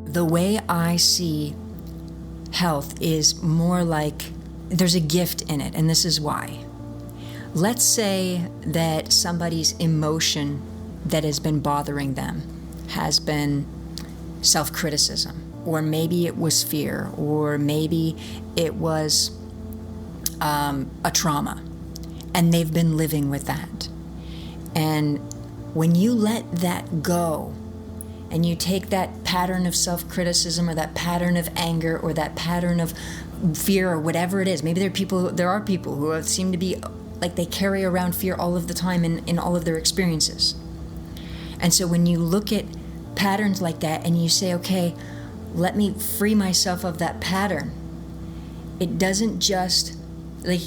The way I see health is more like there's a gift in it, and this is why. Let's say that somebody's emotion that has been bothering them has been self-criticism, or maybe it was fear, or maybe it was a trauma, and they've been living with that. And when you let that go, and you take that pattern of self-criticism, or that pattern of anger, or that pattern of fear, or whatever it is, maybe there are people who seem to be like they carry around fear all of the time in all of their experiences. And so when you look at patterns like that and you say, okay, let me free myself of that pattern, it doesn't just, like,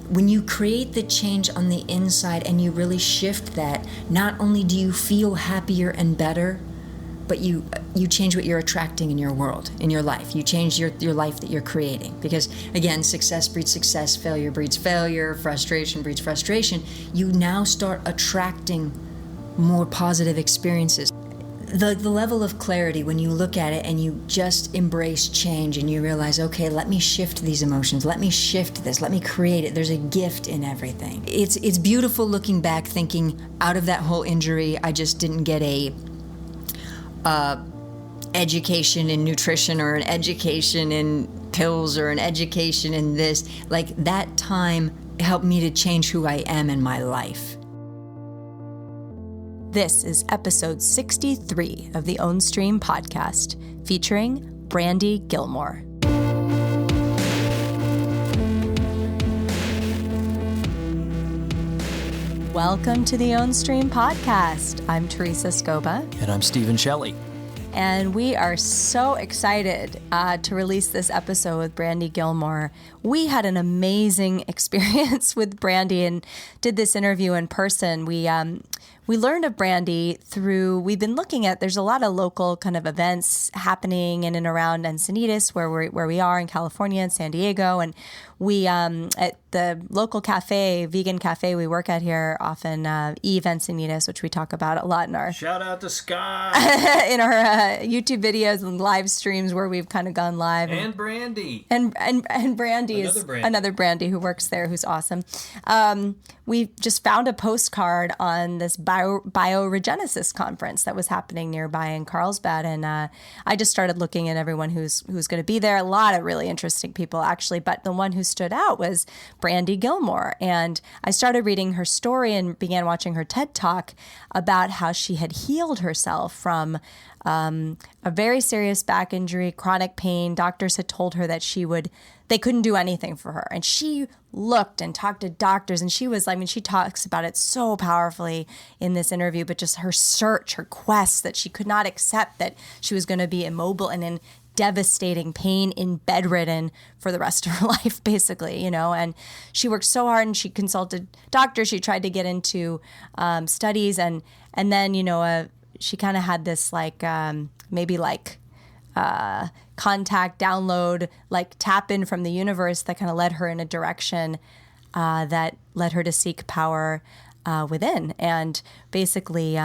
when you create the change on the inside and you really shift that, not only do you feel happier and better, but you change what you're attracting in your world, in your life. You change your life that you're creating. Because, again, success breeds success, failure breeds failure, frustration breeds frustration. You now start attracting more positive experiences. The level of clarity when you look at it and you just embrace change and you realize, okay, let me shift these emotions, let me shift this, let me create it. There's a gift in everything. It's beautiful looking back, thinking out of that whole injury, I just didn't get a education in nutrition, or an education in pills, or an education in this. Like, that time helped me to change who I am in my life. This is episode 63 of the Ownstream podcast, featuring Brandy Gillmore. Welcome to the Ownstream podcast. I'm Teresa Scoba. And I'm Stephen Shelley. And we are so excited to release this episode with Brandy Gillmore. We had an amazing experience with Brandy and did this interview in person. We learned of Brandy we've been looking at, there's a lot of local kind of events happening in and around Encinitas, where we are in California and San Diego. And we, at the local cafe, vegan cafe we work at here often, Eve Encinitas, which we talk about a lot in our... Shout out to Sky! in our YouTube videos and live streams where we've kind of gone live. And Brandy. And Brandy is another Brandy who works there, who's awesome. We just found a postcard on this bioregenesis conference that was happening nearby in Carlsbad, and I just started looking at everyone who's going to be there. A lot of really interesting people, actually, but the one who stood out was Brandy Gillmore, and I started reading her story and began watching her TED Talk about how she had healed herself from a very serious back injury, chronic pain. Doctors had told her that they couldn't do anything for her. And she looked and talked to doctors, and she talks about it so powerfully in this interview, but just her search, her quest, that she could not accept that she was going to be immobile and in devastating pain, in bedridden for the rest of her life, basically, and she worked so hard, and she consulted doctors. She tried to get into studies, and then, she kind of had this contact, download, tap in from the universe that kind of led her in a direction that led her to seek power within. And basically,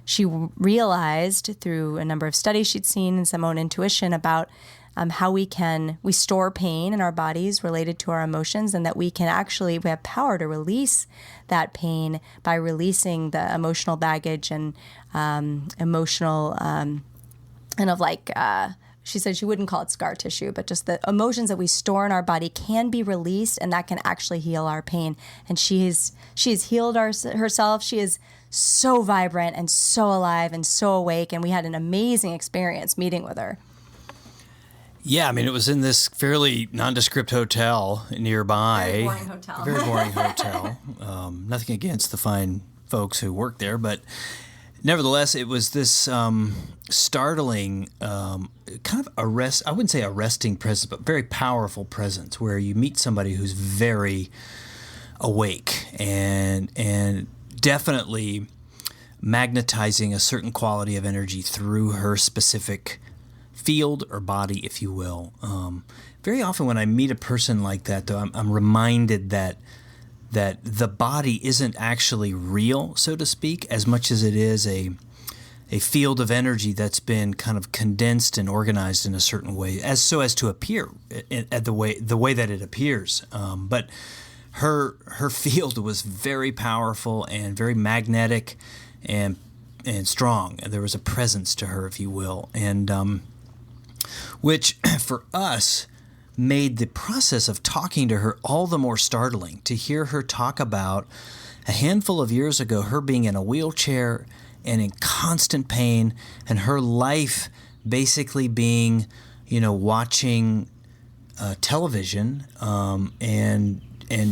she realized through a number of studies she'd seen and some own intuition about how we store pain in our bodies related to our emotions, and that we have power to release that pain by releasing the emotional baggage and emotional she said she wouldn't call it scar tissue, but just the emotions that we store in our body can be released, and that can actually heal our pain. And she's healed herself. She is so vibrant and so alive and so awake, and we had an amazing experience meeting with her. Yeah, I mean, it was in this fairly nondescript hotel nearby. Very boring hotel. Nothing against the fine folks who work there, but nevertheless, it was this startling, kind of I wouldn't say arresting presence, but very powerful presence, where you meet somebody who's very awake and definitely magnetizing a certain quality of energy through her specific field or body, if you will. Very often when I meet a person like that, though, I'm reminded that the body isn't actually real, so to speak, as much as it is a field of energy that's been kind of condensed and organized in a certain way, as to appear at the way that it appears. But her field was very powerful and very magnetic and strong. There was a presence to her, if you will, and which for us made the process of talking to her all the more startling. To hear her talk about a handful of years ago, her being in a wheelchair and in constant pain, and her life basically being, watching television and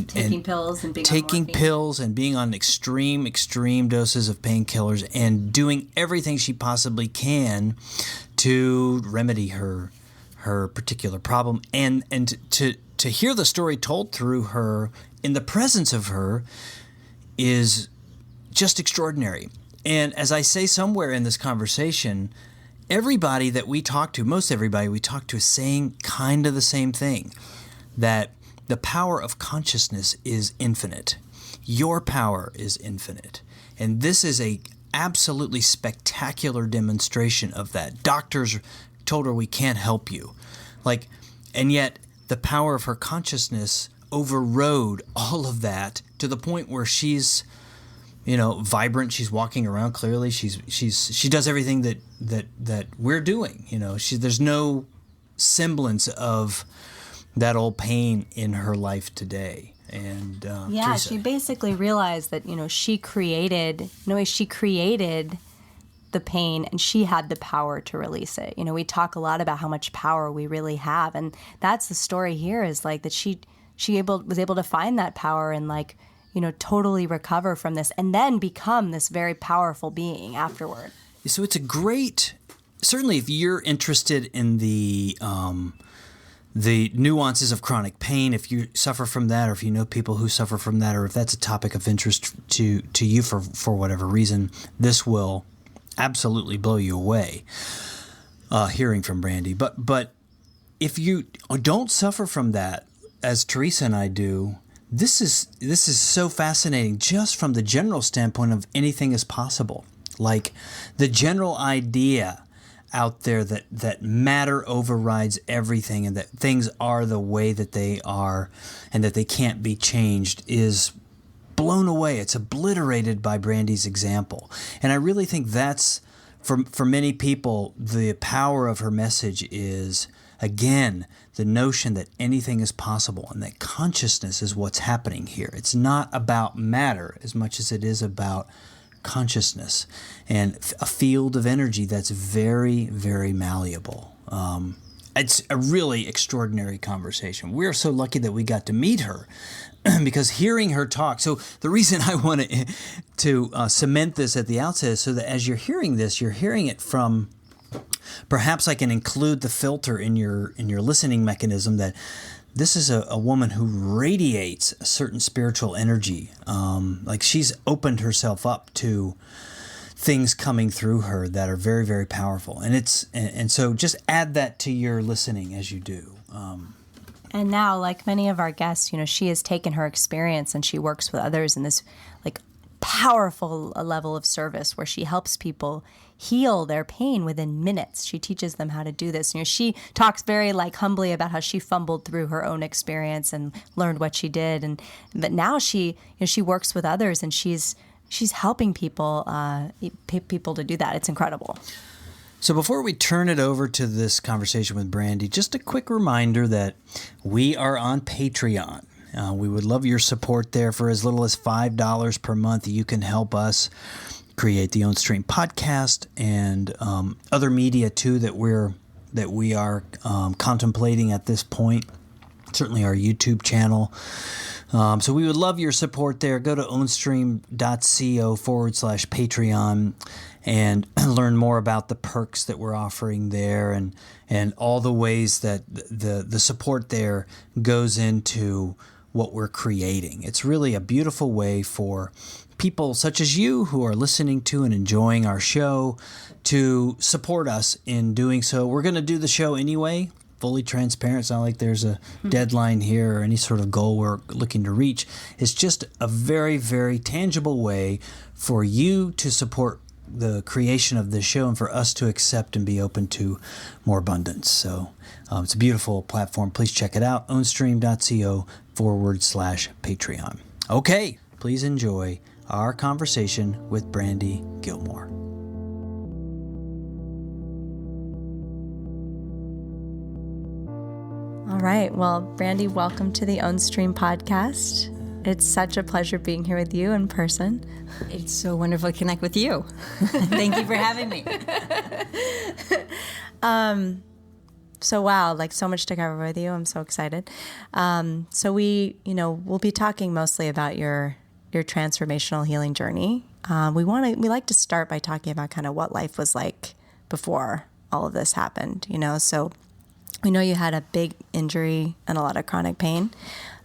taking pills and being on extreme doses of painkillers, and doing everything she possibly can to remedy her particular problem, and to hear the story told through her in the presence of her is just extraordinary. And as I say somewhere in this conversation, everybody that we talk to, most everybody we talk to, is saying kind of the same thing, that the power of consciousness is infinite. Your power is infinite. And this is a absolutely spectacular demonstration of that. Doctors told her, we can't help you. And yet the power of her consciousness overrode all of that to the point where she's, vibrant. She's walking around clearly. She does everything that we're doing. There's no semblance of that old pain in her life today. And Teresa. She basically realized that she created the pain, and she had the power to release it. We talk a lot about how much power we really have, and that's the story here, is that she was able to find that power and totally recover from this, and then become this very powerful being afterward. So it's a great, certainly if you're interested in the nuances of chronic pain, if you suffer from that, or if you know people who suffer from that, or if that's a topic of interest to you for whatever reason, this will absolutely blow you away, hearing from Brandy. But if you don't suffer from that, as Teresa and I do, this is so fascinating just from the general standpoint of anything is possible. The general idea out there that matter overrides everything, and that things are the way that they are and that they can't be changed is blown away. It's obliterated by Brandy's example. And I really think that's, for many people, the power of her message is, again, the notion that anything is possible and that consciousness is what's happening here. It's not about matter as much as it is about consciousness and a field of energy that's very, very malleable. It's a really extraordinary conversation. We're so lucky that we got to meet her because hearing her talk. So the reason I wanted to cement this at the outset is so that as you're hearing this, you're hearing it from, perhaps I can include the filter in your listening mechanism, that this is a woman who radiates a certain spiritual energy. She's opened herself up to things coming through her that are very, very powerful. And so just add that to your listening as you do. And now, like many of our guests, she has taken her experience and she works with others in this powerful level of service where she helps people heal their pain within minutes. She teaches them how to do this. She talks very humbly about how she fumbled through her own experience and learned what she did, but now she works with others, and she's helping people to do that. It's incredible. So before we turn it over to this conversation with Brandy, just a quick reminder that we are on Patreon. We would love your support there. For as little as $5 per month, you can help us create the Ownstream podcast and other media too that we are contemplating at this point. Certainly our YouTube channel. So we would love your support there. Go to ownstream.co/Patreon and learn more about the perks that we're offering there, and all the ways that the support there goes into what we're creating. It's really a beautiful way for people such as you who are listening to and enjoying our show to support us in doing so. We're going to do the show anyway, fully transparent. It's not like there's a deadline here or any sort of goal we're looking to reach. It's just a very, very tangible way for you to support the creation of this show and for us to accept and be open to more abundance. So it's a beautiful platform. Please check it out, ownstream.co/Patreon. Okay, please enjoy our conversation with Brandy Gillmore. All right. Well, Brandy, welcome to the Ownstream podcast. It's such a pleasure being here with you in person. It's so wonderful to connect with you. Thank you for having me. So wow, like so much to cover with you. I'm so excited. So we'll be talking mostly about your transformational healing journey. We like to start by talking about kind of what life was like before all of this happened, So we know you had a big injury and a lot of chronic pain.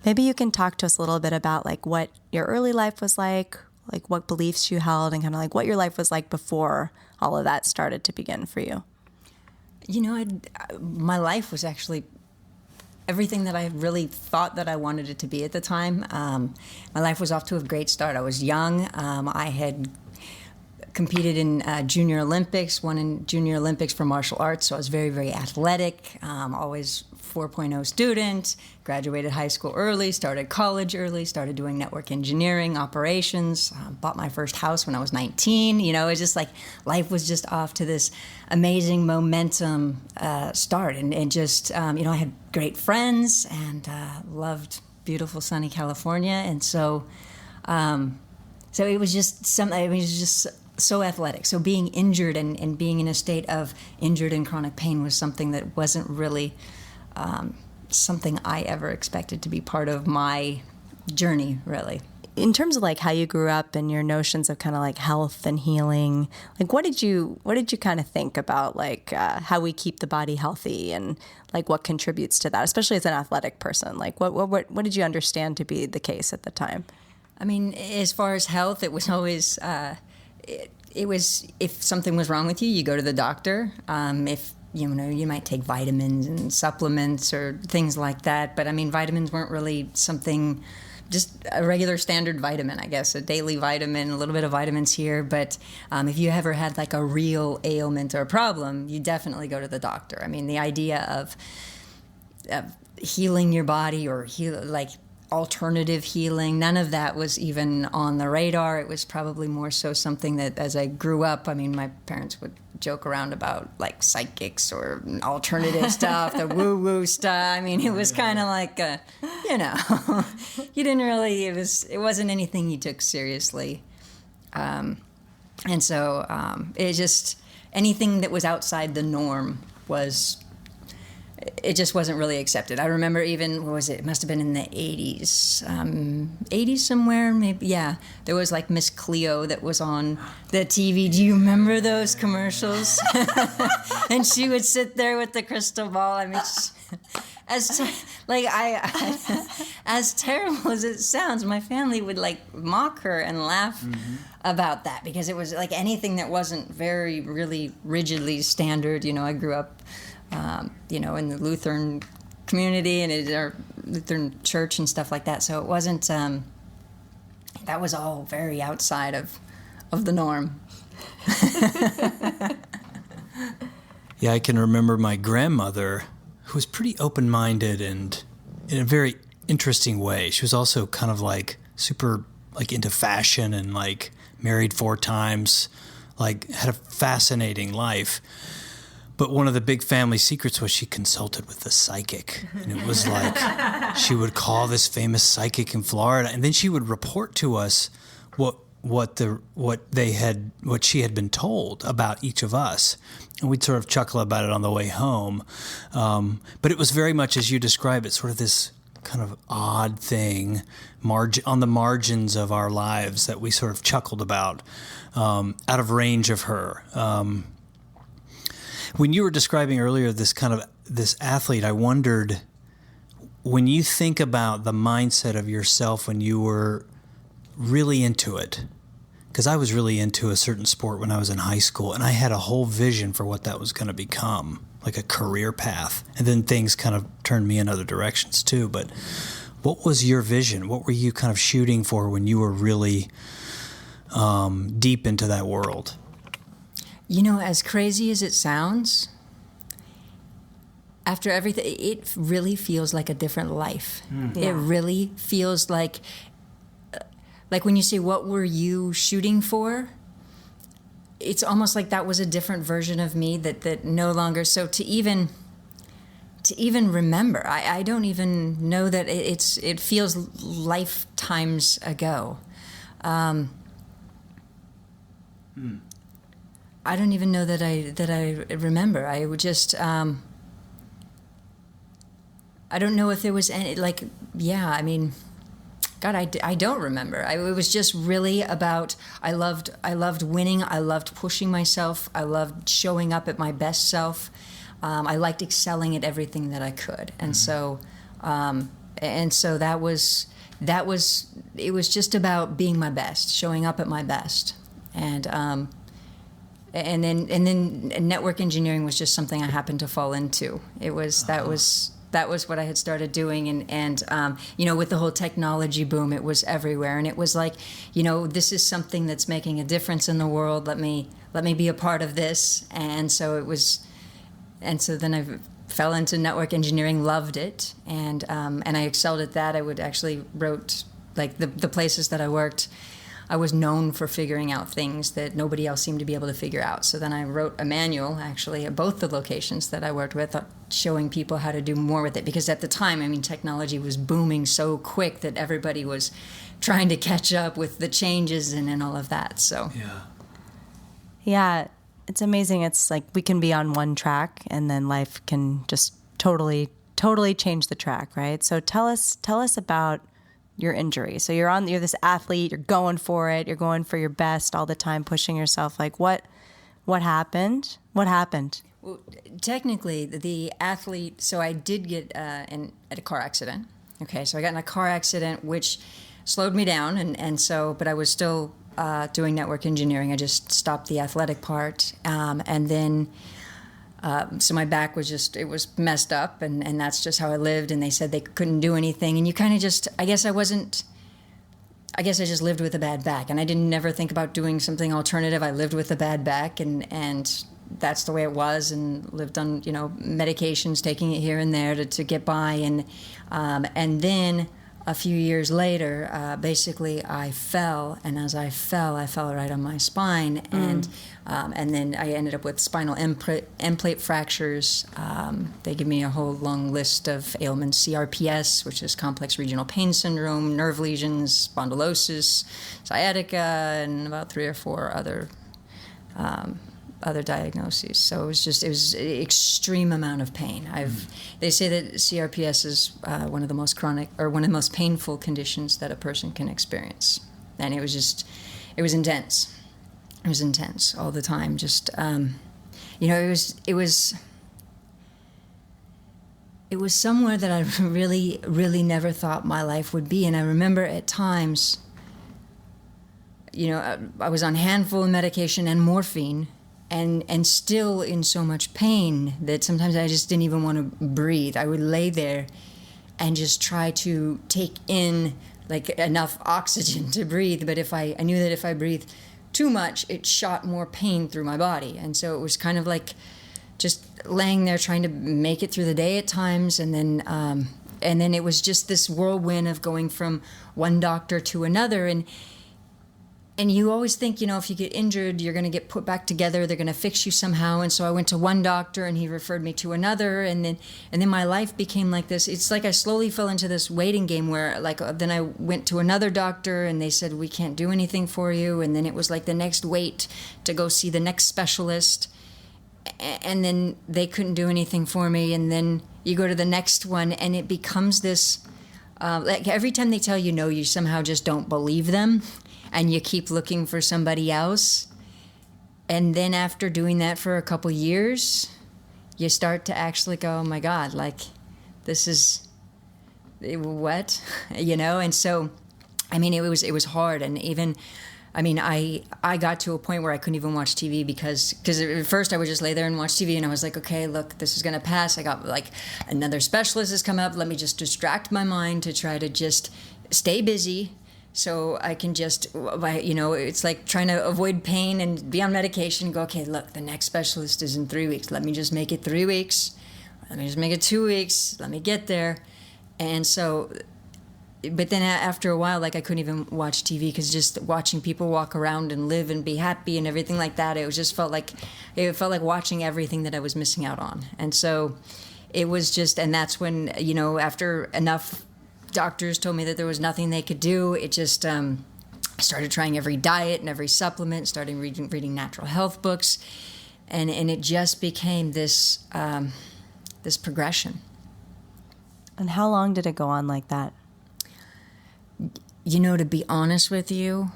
Maybe you can talk to us a little bit about like what your early life was like what beliefs you held, and kind of like what your life was like before all of that started to begin for you. My life was actually everything that I really thought that I wanted it to be at the time. My life was off to a great start. I was young. I had competed in Junior Olympics, won in Junior Olympics for martial arts, so I was very, very athletic, always 4.0 student, graduated high school early, started college early, started doing network engineering, operations, bought my first house when I was 19. It was just like life was just off to this amazing momentum start. And just, I had great friends and loved beautiful sunny California. And so it was just so athletic. So being injured and being in a state of injured and chronic pain was something that wasn't really something I ever expected to be part of my journey, really. In terms of like how you grew up and your notions of kind of like health and healing, like what did you kind of think about like how we keep the body healthy and like what contributes to that, especially as an athletic person? Like what did you understand to be the case at the time? I mean, as far as health, it was always it was if something was wrong with you, you go to the doctor. If you might take vitamins and supplements or things like that. But I mean, vitamins weren't really something, just a regular standard vitamin, I guess, a daily vitamin, a little bit of vitamins here. But if you ever had like a real ailment or a problem, you definitely go to the doctor. I mean, the idea of healing your body or alternative healing, none of that was even on the radar. It was probably more so something that as I grew up, I mean, my parents would joke around about like psychics or alternative stuff, the woo-woo stuff. I mean, it was kind of like, you didn't really, it wasn't anything you took seriously. And so it just, anything that was outside the norm it just wasn't really accepted. I remember even, what was it? It must have been in the 80s. 80s somewhere, maybe. Yeah. There was like Miss Cleo that was on the TV. Do you remember those commercials? And she would sit there with the crystal ball. I mean, as terrible as it sounds, my family would like mock her and laugh about that because it was like anything that wasn't very, really rigidly standard. I grew up in the Lutheran community and our Lutheran church and stuff like that. So it wasn't, that was all very outside of the norm. Yeah, I can remember my grandmother, who was pretty open-minded and in a very interesting way. She was also kind of like super like into fashion and like married 4 times, like had a fascinating life. But one of the big family secrets was she consulted with a psychic. And it was like she would call this famous psychic in Florida, and then she would report to us what she had been told about each of us. And we'd sort of chuckle about it on the way home. But it was very much, as you describe it, sort of this kind of odd thing on the margins of our lives that we sort of chuckled about, out of range of her. When you were describing earlier this athlete, I wondered, when you think about the mindset of yourself when you were really into it, because I was really into a certain sport when I was in high school, and I had a whole vision for what that was going to become, like a career path. And then things kind of turned me in other directions too. But what was your vision? What were you kind of shooting for when you were really deep into that world? As crazy as it sounds, after everything, it really feels like a different life. Yeah. It really feels like when you say, what were you shooting for? It's almost like that was a different version of me that no longer, so to even remember, I don't even know that it feels lifetimes ago. I don't even know that I remember. I would just, I don't know if there was any, God, I don't remember. It was just really about, I loved winning. I loved pushing myself. I loved showing up at my best self. I liked excelling at everything that I could. And so that was, it was just about being my best, showing up at my best. And then network engineering was just something I happened to fall into. That was what I had started doing, and with the whole technology boom, it was everywhere, and it was like, this is something that's making a difference in the world. Let me be a part of this, and so then I fell into network engineering, loved it, and I excelled at that. I would actually wrote like the places that I worked. I was known for figuring out things that nobody else seemed to be able to figure out. So then I wrote a manual, actually, at both the locations that I worked with, showing people how to do more with it. Because at the time, technology was booming so quick that everybody was trying to catch up with the changes and all of that. So yeah, it's amazing. It's like we can be on one track, and then life can just totally change the track, right? So tell us about your injury. So you're this athlete, you're going for it, you're going for your best all the time, pushing yourself. Like what happened? What happened? Well, technically, the athlete, so I did get at a car accident. Okay, so I got in a car accident, which slowed me down, but I was still doing network engineering. I just stopped the athletic part, and then so my back was it was messed up, and that's just how I lived, and they said they couldn't do anything, and you kind of just, I guess I just lived with a bad back, and I didn't never think about doing something alternative. I lived with a bad back, and that's the way it was, and lived on, medications, taking it here and there to get by, and then a few years later, basically I fell, and as I fell right on my spine, and then I ended up with spinal end plate fractures. They give me a whole long list of ailments: CRPS, which is complex regional pain syndrome, nerve lesions, spondylosis, sciatica, and about 3 or 4 other diagnoses. So it was an extreme amount of pain. They say that CRPS is one of the most chronic, or one of the most painful conditions that a person can experience. And it was intense. It was intense all the time. It was somewhere that I really, really never thought my life would be. And I remember at times, I was on a handful of medication and morphine, and still in so much pain that sometimes I just didn't even want to breathe. I would lay there and just try to take in like enough oxygen to breathe, but I knew that if I breathed too much, it shot more pain through my body. And so it was kind of like just laying there trying to make it through the day at times, and then it was just this whirlwind of going from one doctor to another, and you always think, if you get injured, you're going to get put back together. They're going to fix you somehow. And so I went to one doctor, and he referred me to another. And then my life became like this. It's like I slowly fell into this waiting game where, then I went to another doctor, and they said, we can't do anything for you. And then it was like the next wait to go see the next specialist. And then they couldn't do anything for me. And then you go to the next one, and it becomes this, like every time they tell you no, you somehow just don't believe them. And you keep looking for somebody else. And then after doing that for a couple years, you start to actually go, oh my God, this is, what? And so, it was hard. And even, I got to a point where I couldn't even watch TV because at first I would just lay there and watch TV, and I was like, okay, look, this is going to pass. I got another specialist has come up. Let me just distract my mind to try to just stay busy, So I can just, it's like trying to avoid pain and be on medication and go, okay, look, the next specialist is in 3 weeks. Let me just make it 3 weeks. Let me just make it 2 weeks. Let me get there. And so, but then after a while, like I couldn't even watch TV because just watching people walk around and live and be happy and everything like that, it felt like watching everything that I was missing out on. And so it was just, and that's when, after enough doctors told me that there was nothing they could do, it just started trying every diet and every supplement, starting reading natural health books, and it just became this this progression. And how long did it go on like that? To be honest with you,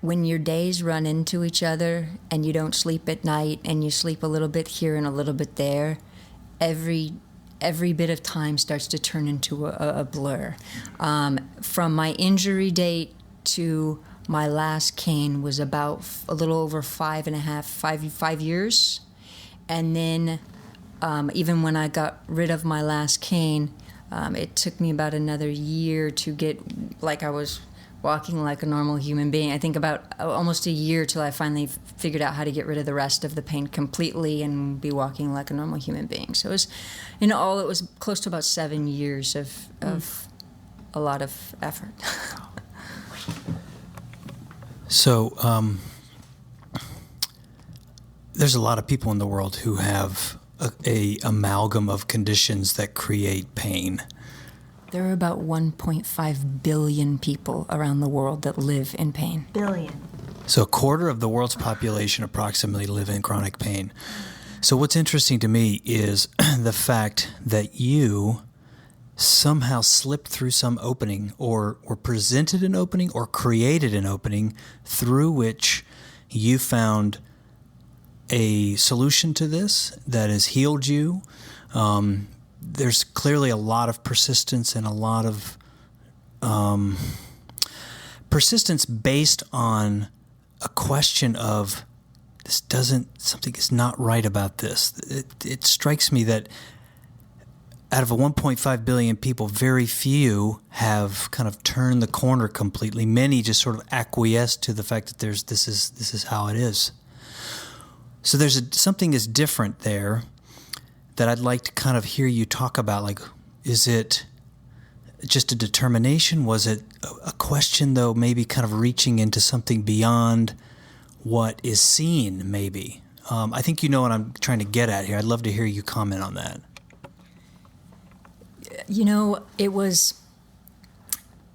when your days run into each other and you don't sleep at night and you sleep a little bit here and a little bit there, every bit of time starts to turn into a blur. From my injury date to my last cane was about a little over 5 years. And then even when I got rid of my last cane, it took me about another year to get, like I was walking like a normal human being. I think about almost a year till I finally figured out how to get rid of the rest of the pain completely and be walking like a normal human being. So it was, it was close to about 7 years of a lot of effort. So there's a lot of people in the world who have a amalgam of conditions that create pain. There are about 1.5 billion people around the world that live in pain. Billion. So a quarter of the world's population approximately live in chronic pain. So what's interesting to me is the fact that you somehow slipped through some opening or were presented an opening or created an opening through which you found a solution to this that has healed you. There's clearly a lot of persistence and a lot of persistence based on a question of something is not right about this. It strikes me that out of 1.5 billion people, very few have kind of turned the corner completely. Many just sort of acquiesce to the fact that this is how it is. So there's something is different there that I'd like to kind of hear you talk about. Like, is it just a determination? Was it a question, though, maybe kind of reaching into something beyond what is seen, maybe? I think you know what I'm trying to get at here. I'd love to hear you comment on that. It was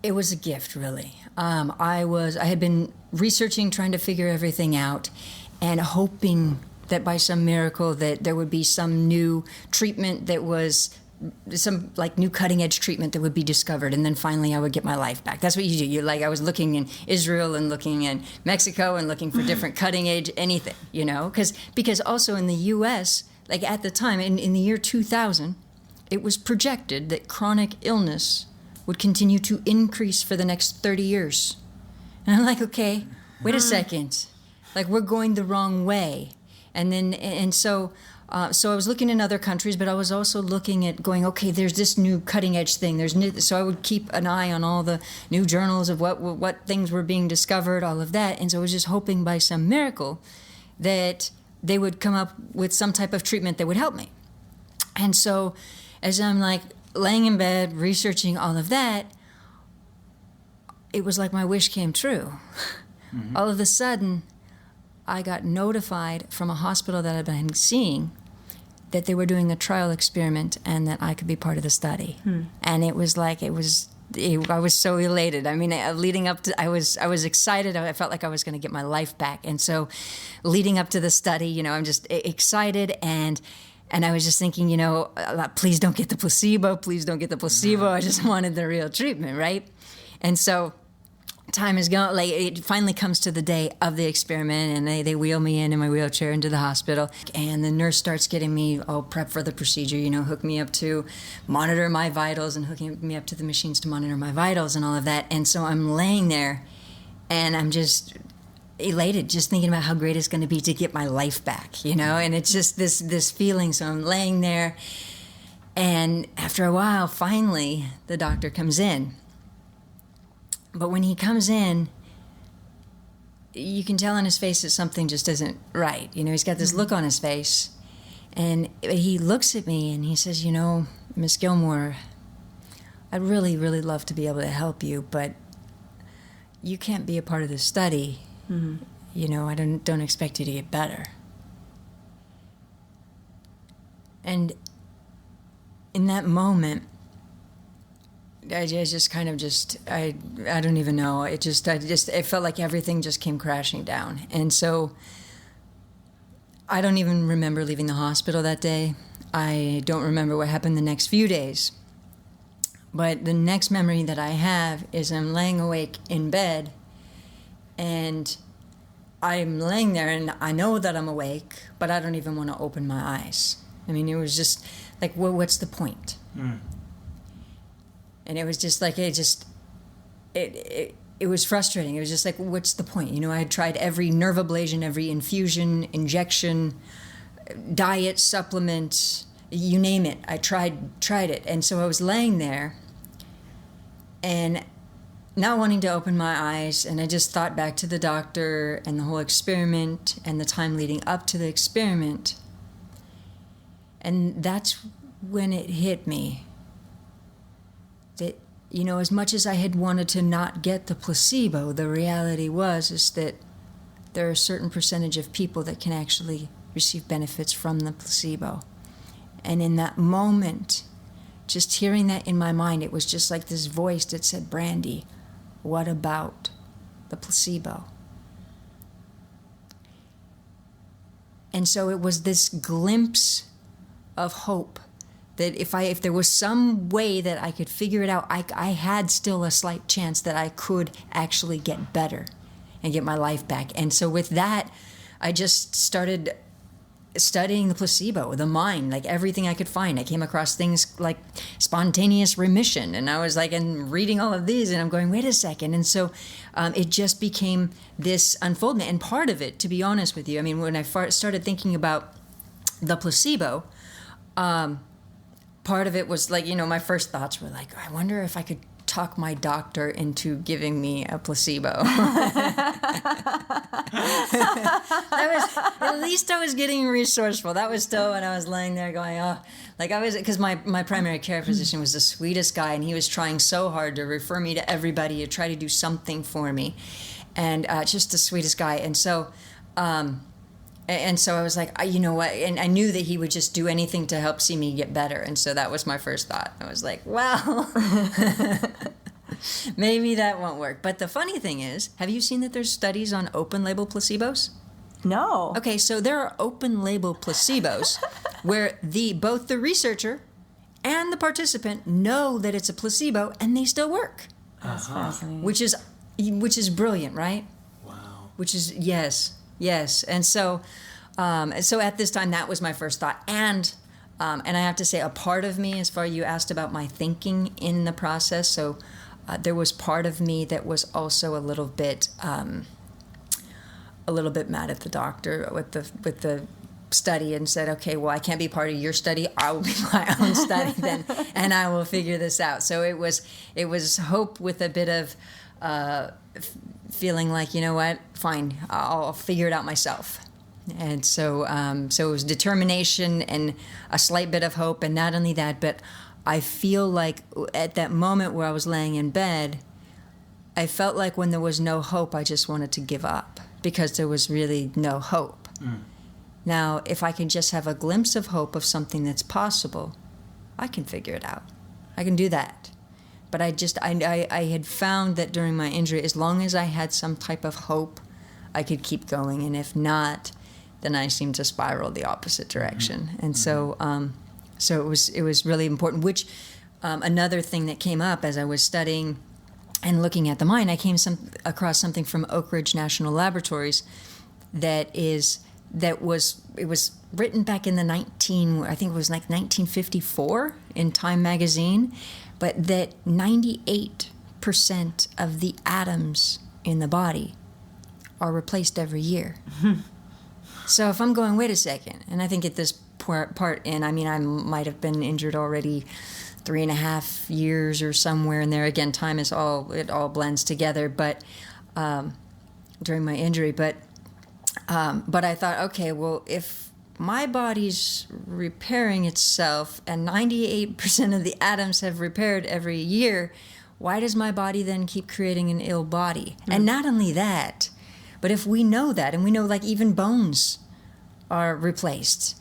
a gift, really. I had been researching, trying to figure everything out, and hoping that by some miracle that there would be some new treatment that was some like new cutting edge treatment that would be discovered, and then finally I would get my life back. That's what you do. I was looking in Israel and looking in Mexico and looking for different cutting edge anything, because also in the U.S., like at the time in the year 2000, it was projected that chronic illness would continue to increase for the next 30 years. And I'm like, okay, wait a second. Like, we're going the wrong way. So I was looking in other countries, but I was also looking at going, okay, there's this new cutting edge thing. So I would keep an eye on all the new journals of what things were being discovered, all of that. And so I was just hoping by some miracle that they would come up with some type of treatment that would help me. And so as I'm like laying in bed, researching all of that, it was like my wish came true. Mm-hmm. All of a sudden, I got notified from a hospital that I'd been seeing that they were doing a trial experiment and that I could be part of the study. And it was like, I was so elated. I mean, leading up to, I was excited. I felt like I was going to get my life back. And so leading up to the study, I'm just excited, and I was just thinking, please don't get the placebo. Please don't get the placebo. I just wanted the real treatment, right? And so time is going, like it finally comes to the day of the experiment, and they wheel me in my wheelchair into the hospital, and the nurse starts getting me all prepped for the procedure, hook me up to monitor my vitals and hooking me up to the machines to monitor my vitals and all of that. And so I'm laying there, and I'm just elated, just thinking about how great it's going to be to get my life back, and it's just this feeling. So I'm laying there, and after a while, finally, the doctor comes in. But when he comes in, you can tell on his face that something just isn't right. You know, he's got this look on his face, and he looks at me and he says, you know, Miss Gilmore, I'd really, really love to be able to help you, but you can't be a part of this study. Mm-hmm. You know, I don't expect you to get better. And in that moment, I just kind of I don't even know. It felt like everything just came crashing down. And so I don't even remember leaving the hospital that day. I don't remember what happened the next few days. But the next memory that I have is I'm laying awake in bed, and I'm laying there, and I know that I'm awake, but I don't even want to open my eyes. I mean, it was just like, well, what's the point? Mm. And it was just like, it was frustrating. It was just like, what's the point? You know, I had tried every nerve ablation, every infusion, injection, diet, supplement, you name it. I tried it. And so I was laying there and not wanting to open my eyes, and I just thought back to the doctor and the whole experiment and the time leading up to the experiment. And that's when it hit me that, you know, as much as I had wanted to not get the placebo, the reality is that there are a certain percentage of people that can actually receive benefits from the placebo. And in that moment, just hearing that in my mind, it was just like this voice that said, Brandy, what about the placebo? And so it was this glimpse of hope that if there was some way that I could figure it out, I had still a slight chance that I could actually get better and get my life back. And so with that, I just started studying the placebo, the mind, like everything I could find. I came across things like spontaneous remission, and I was like, and reading all of these, and I'm going, wait a second. And so it just became this unfoldment. And part of it, to be honest with you, I mean, when I started thinking about the placebo, part of it was like, you know, my first thoughts were like, I wonder if I could talk my doctor into giving me a placebo. At least I was getting resourceful. That was still when I was laying there going, oh, like I was, because my primary care physician was the sweetest guy, and he was trying so hard to refer me to everybody, to try to do something for me, and just the sweetest guy. And so I was like, you know what? And I knew that he would just do anything to help see me get better. And so that was my first thought. I was like, well, maybe that won't work. But the funny thing is, have you seen that there's studies on open label placebos? No. Okay, so there are open label placebos where both the researcher and the participant know that it's a placebo, and they still work. That's fascinating. Which is brilliant, right? Wow. Which is, yes. And so at this time, that was my first thought. And I have to say, a part of me, as far as you asked about my thinking in the process, so there was part of me that was also a little bit mad at the doctor with the study, and said, okay, well, I can't be part of your study. I will be my own study then, and I will figure this out. So it was hope with a bit of feeling like, you know what, fine, I'll figure it out myself. And so it was determination and a slight bit of hope. And not only that, but I feel like at that moment where I was laying in bed, I felt like when there was no hope, I just wanted to give up, because there was really no hope. Mm. Now, if I can just have a glimpse of hope of something that's possible, I can figure it out. I can do that. But I had found that during my injury, as long as I had some type of hope, I could keep going. And if not, then I seemed to spiral the opposite direction. Mm-hmm. And so it was really important. Which another thing that came up as I was studying and looking at the mind, I came across something from Oak Ridge National Laboratories it was written back in I think it was like 1954 in Time magazine. But that 98% of the atoms in the body are replaced every year. So if I'm going, wait a second, and I think at this part in. I mean, I might have been injured already 3.5 years or somewhere in there. Again, time is it all blends together. But during my injury, but I thought, okay, well, if my body's repairing itself and 98% of the atoms have repaired every year, why does my body then keep creating an ill body? And not only that, but if we know that, and we know like even bones are replaced,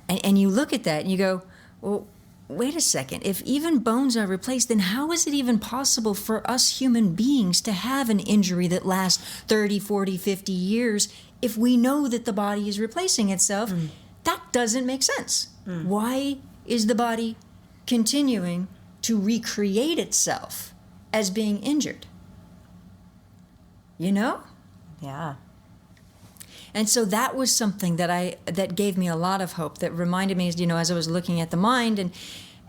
and you look at that and you go, well, wait a second, if even bones are replaced, then how is it even possible for us human beings to have an injury that lasts 30, 40, 50 years if we know that the body is replacing itself? That doesn't make sense. Why is the body continuing to recreate itself as being injured? You know? Yeah. And so that was something that gave me a lot of hope, that reminded me, you know, as I was looking at the mind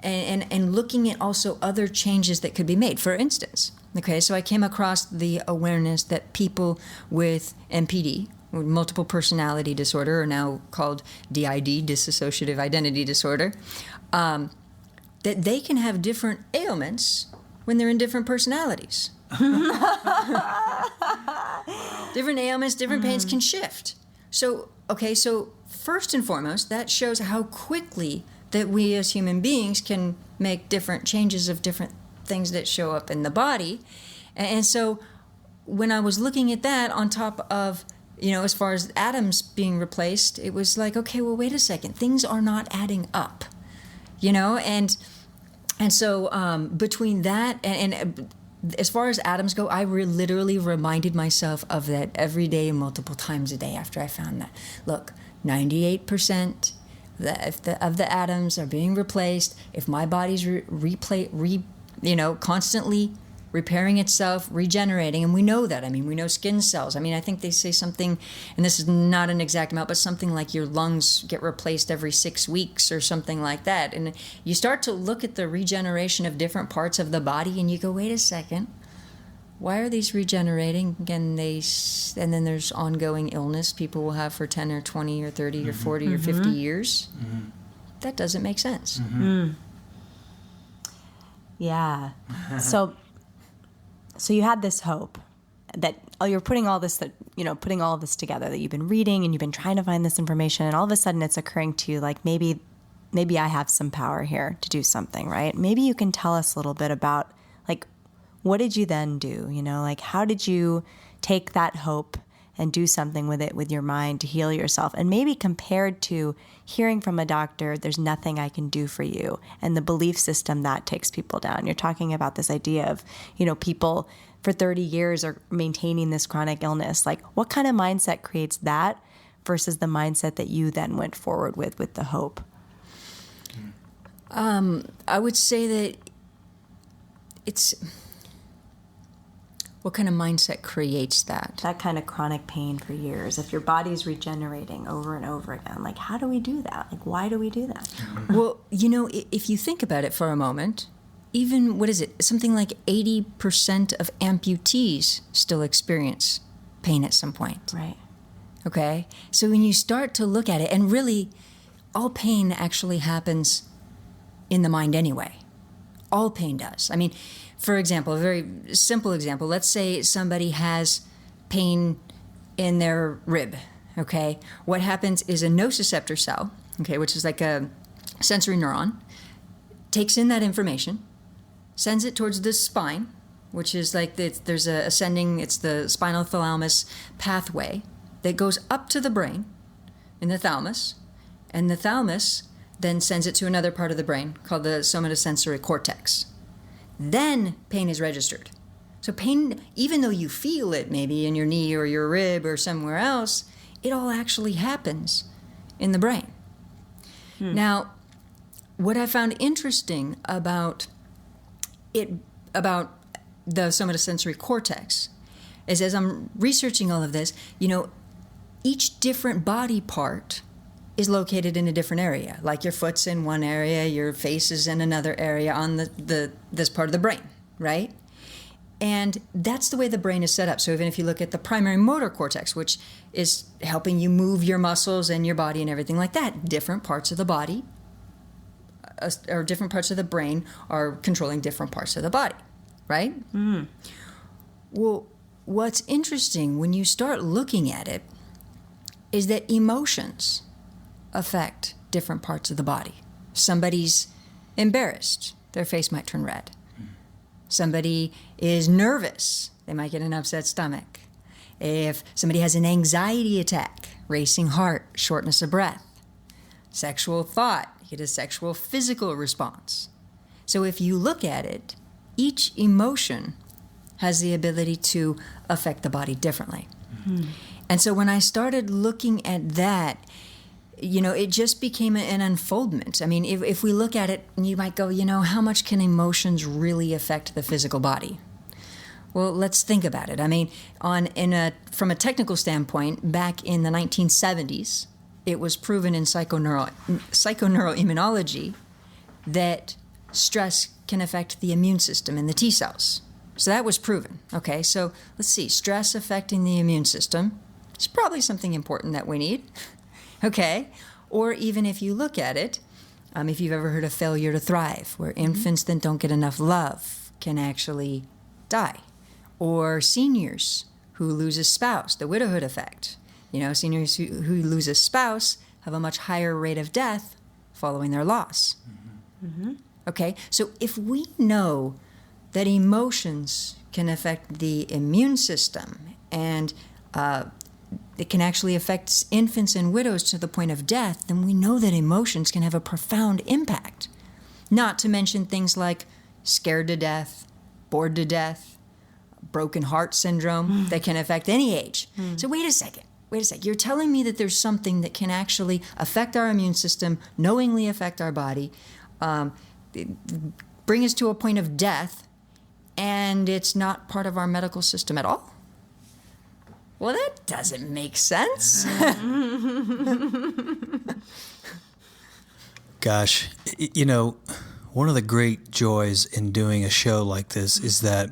and looking at also other changes that could be made. For instance, okay, so I came across the awareness that people with MPD, multiple personality disorder, or now called DID, dissociative identity disorder, that they can have different ailments when they're in different personalities. Different ailments, different pains can shift. So first and foremost, that shows how quickly that we as human beings can make different changes of different things that show up in the body. And so when I was looking at that on top of, you know, as far as atoms being replaced, it was like, okay, well, wait a second, things are not adding up, you know, and so between that and as far as atoms go, I literally reminded myself of that every day, multiple times a day after I found that. Look, 98% of the atoms are being replaced. If my body's constantly repairing itself, regenerating, and we know that. I mean, we know skin cells. I mean, I think they say something, and this is not an exact amount, but something like your lungs get replaced every 6 weeks or something like that. And you start to look at the regeneration of different parts of the body, and you go, wait a second, why are these regenerating? And then there's ongoing illness people will have for 10 or 20 or 30 or 40 or 50 years. That doesn't make sense. Yeah. So you had this hope that you're putting all this together, that you've been reading and you've been trying to find this information, and all of a sudden it's occurring to you like maybe I have some power here to do something, right? Maybe you can tell us a little bit about like what did you then do? You know, like how did you take that hope and do something with it with your mind to heal yourself? And maybe compared to hearing from a doctor, there's nothing I can do for you, and the belief system that takes people down. You're talking about this idea of, you know, people for 30 years are maintaining this chronic illness. Like what kind of mindset creates that versus the mindset that you then went forward with the hope? I would say that it's... What kind of mindset creates that? That kind of chronic pain for years. If your body's regenerating over and over again, like how do we do that? Like why do we do that? Well, you know, if you think about it for a moment, even, what is it? Something like 80% of amputees still experience pain at some point. Right. Okay? So when you start to look at it, and really all pain actually happens in the mind anyway. All pain does. I mean, for example, a very simple example, let's say somebody has pain in their rib, okay? What happens is a nociceptor cell, okay, which is like a sensory neuron, takes in that information, sends it towards the spine, which is like there's a ascending, it's the spinal thalamus pathway that goes up to the brain in the thalamus, and the thalamus then sends it to another part of the brain called the somatosensory cortex. Then pain is registered. So pain, even though you feel it maybe in your knee or your rib or somewhere else, it all actually happens in the brain. Now, what I found interesting about the somatosensory cortex is, as I'm researching all of this, you know, each different body part is located in a different area. Like your foot's in one area, your face is in another area on this part of the brain, right? And that's the way the brain is set up. So even if you look at the primary motor cortex, which is helping you move your muscles and your body and everything like that, different parts of the body or different parts of the brain are controlling different parts of the body, right? Mm. Well, what's interesting when you start looking at it is that emotions affect different parts of the body. Somebody's embarrassed, their face might turn red. Somebody is nervous, they might get an upset stomach. If somebody has an anxiety attack, racing heart, shortness of breath, sexual thought, you get a sexual physical response. So if you look at it, each emotion has the ability to affect the body differently. Mm-hmm. And so when I started looking at that, it just became an unfoldment. I mean, if we look at it, you might go, how much can emotions really affect the physical body? Well, let's think about it. I mean, from a technical standpoint, back in the 1970s, it was proven in psychoneuroimmunology that stress can affect the immune system and the T cells. So that was proven. Okay, so let's see. Stress affecting the immune system is probably something important that we need. Okay, or even if you look at it, if you've ever heard of failure to thrive, where infants that don't get enough love can actually die, or seniors who lose a spouse, the widowhood effect. Seniors who lose a spouse have a much higher rate of death following their loss. Mm-hmm. Okay, so if we know that emotions can affect the immune system and it can actually affect infants and widows to the point of death, then we know that emotions can have a profound impact. Not to mention things like scared to death, bored to death, broken heart syndrome that can affect any age. So wait a second. You're telling me that there's something that can actually affect our immune system, knowingly affect our body, bring us to a point of death, and it's not part of our medical system at all? Well, that doesn't make sense. Gosh, one of the great joys in doing a show like this is that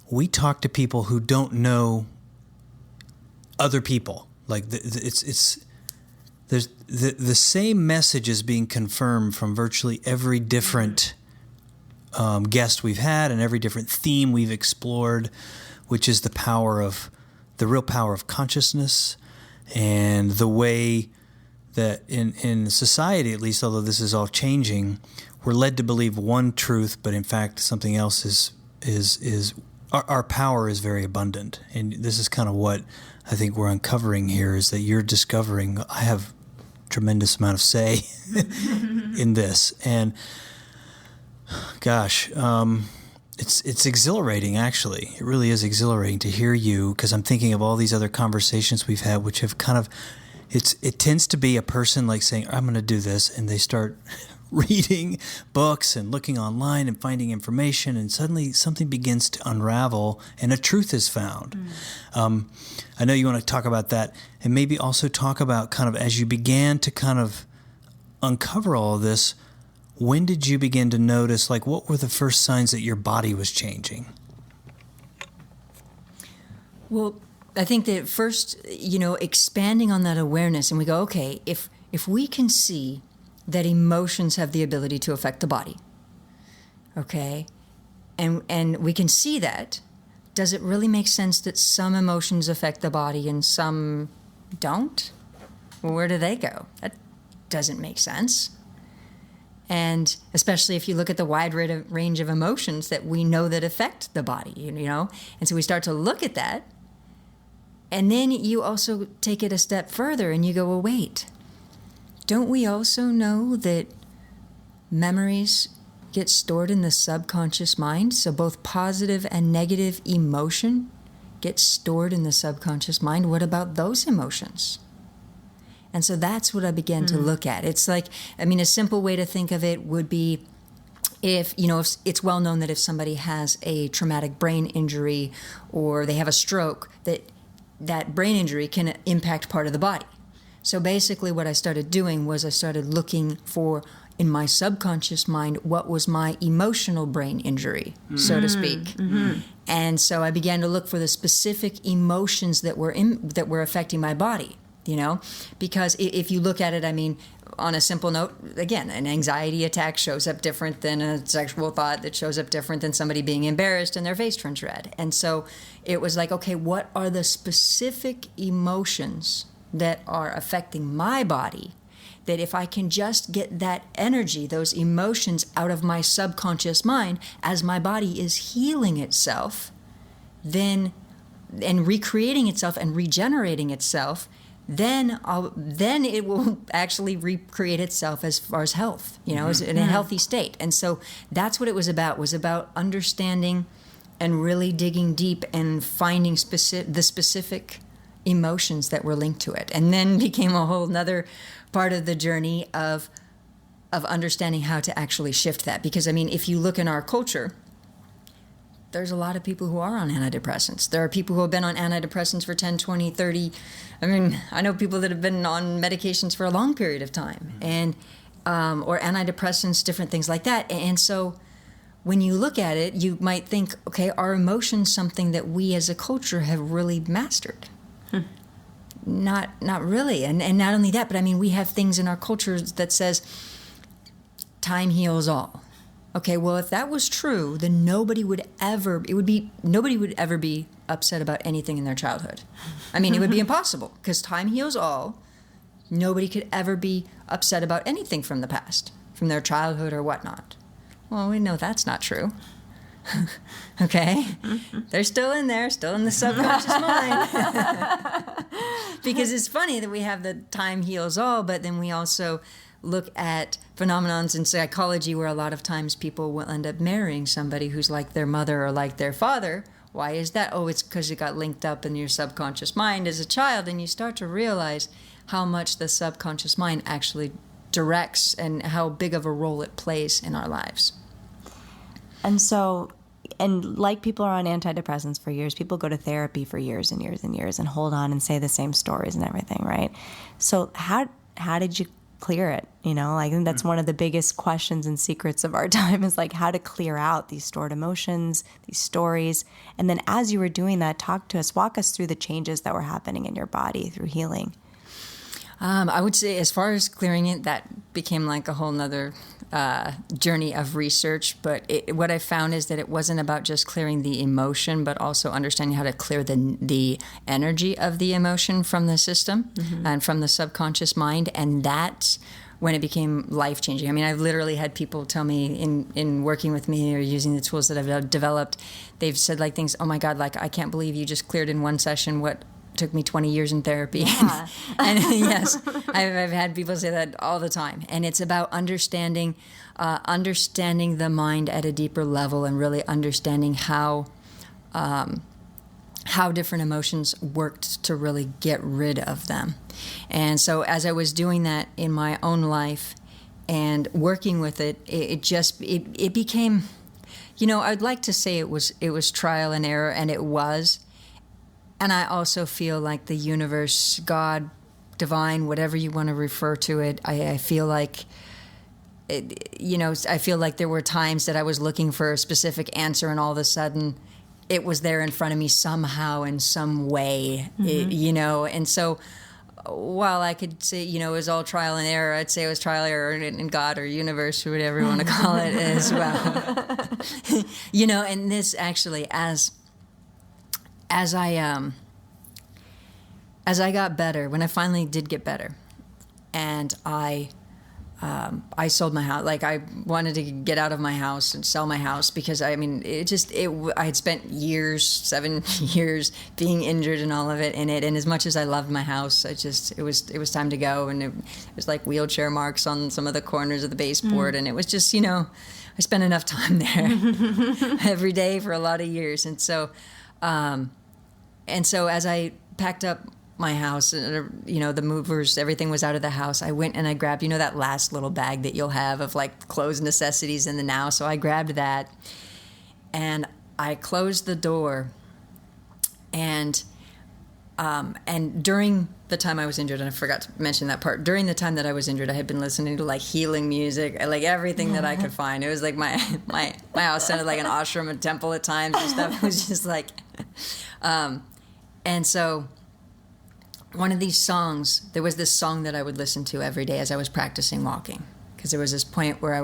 we talk to people who don't know other people. Like there's the same message is being confirmed from virtually every different guest we've had and every different theme we've explored, which is the real power of consciousness and the way that in society, at least, although this is all changing, we're led to believe one truth, but in fact something else is our power is very abundant. And this is kind of what I think we're uncovering here, is that you're discovering I have a tremendous amount of say in this. And gosh, it's exhilarating, actually. It really is exhilarating to hear you, because I'm thinking of all these other conversations we've had, which have kind of, it tends to be a person like saying, I'm going to do this, and they start reading books and looking online and finding information, and suddenly something begins to unravel and a truth is found. I know you want to talk about that, and maybe also talk about kind of as you began to kind of uncover all of this, when did you begin to notice, like, what were the first signs that your body was changing? Well, I think that first, expanding on that awareness, and we go, okay, if we can see that emotions have the ability to affect the body, okay, and we can see that, does it really make sense that some emotions affect the body and some don't? Well, where do they go? That doesn't make sense. And especially if you look at the wide range of emotions that we know that affect the body, And so we start to look at that. And then you also take it a step further and you go, well, wait, don't we also know that memories get stored in the subconscious mind? So both positive and negative emotion get stored in the subconscious mind. What about those emotions? And so that's what I began to look at. It's like, a simple way to think of it would be if it's well known that if somebody has a traumatic brain injury or they have a stroke, that brain injury can impact part of the body. So basically what I started doing was I started looking for, in my subconscious mind, what was my emotional brain injury, so to speak. Mm-hmm. And so I began to look for the specific emotions that were affecting my body, you know? Because if you look at it, I mean, on a simple note, again, an anxiety attack shows up different than a sexual thought that shows up different than somebody being embarrassed and their face turns red. And so it was like, okay, what are the specific emotions that are affecting my body, that if I can just get that energy, those emotions out of my subconscious mind as my body is healing itself, then and recreating itself and regenerating itself, then it will actually recreate itself as far as health, you know, as in a healthy state. And so that's what it was about understanding and really digging deep and finding the specific emotions that were linked to it. And then became a whole nother part of the journey of understanding how to actually shift that. Because, I mean, if you look in our culture, there's a lot of people who are on antidepressants. There are people who have been on antidepressants for 10, 20, 30. I mean, I know people that have been on medications for a long period of time, and or antidepressants, different things like that. And so when you look at it, you might think, okay, are emotions something that we as a culture have really mastered? Not really. And not only that, but I mean, we have things in our culture that says time heals all. Okay, well, if that was true, then nobody would ever be upset about anything in their childhood. I mean, it would be impossible, because time heals all. Nobody could ever be upset about anything from the past, from their childhood or whatnot. Well, we know that's not true. Okay? They're still in there, still in the subconscious mind. Because it's funny that we have the time heals all, but then we also look at phenomenons in psychology where a lot of times people will end up marrying somebody who's like their mother or like their father. Why is that? Oh, it's because it got linked up in your subconscious mind as a child, and you start to realize how much the subconscious mind actually directs and how big of a role it plays in our lives. And so, and like people are on antidepressants for years, people go to therapy for years and years and years and hold on and say the same stories and everything, right? So how did you clear it? You know, I think that's one of the biggest questions and secrets of our time, is like how to clear out these stored emotions, these stories. And then as you were doing that, walk us through the changes that were happening in your body through healing. I would say as far as clearing it, that became like a whole nother journey of research. But what I found is that it wasn't about just clearing the emotion, but also understanding how to clear the energy of the emotion from the system and from the subconscious mind. And that's when it became life-changing. I mean, I've literally had people tell me in working with me or using the tools that I've developed, they've said like things, oh my God, like I can't believe you just cleared in one session what took me 20 years in therapy. Yeah. And yes, I've had people say that all the time. And it's about understanding the mind at a deeper level and really understanding how different emotions worked to really get rid of them. And so as I was doing that in my own life and working with it, it became, you know, I'd like to say it was trial and error, and it was. And I also feel like the universe, God, divine, whatever you want to refer to it, I feel like, I feel like there were times that I was looking for a specific answer, and all of a sudden it was there in front of me somehow in some way, And so while I could say, it was all trial and error, I'd say it was trial and error in God or universe or whatever you want to call it as well. And this actually, as I got better, when I finally did get better, and I sold my house. Like, I wanted to get out of my house and sell my house because I had spent 7 years being injured and all of it in it. And as much as I loved my house, it was time to go. And it was like wheelchair marks on some of the corners of the baseboard. And it was just, I spent enough time there every day for a lot of years. And so as I packed up my house, the movers, everything was out of the house, I went and I grabbed, that last little bag that you'll have of like clothes, necessities in the now. So I grabbed that and I closed the door, and during the time I was injured, and I forgot to mention that part, during the time that I was injured, I had been listening to like healing music, like everything that I could find. It was like my house sounded like an ashram, a temple at times and stuff. It was just like, and so one of these songs, there was this song that I would listen to every day as I was practicing walking, because there was this point where I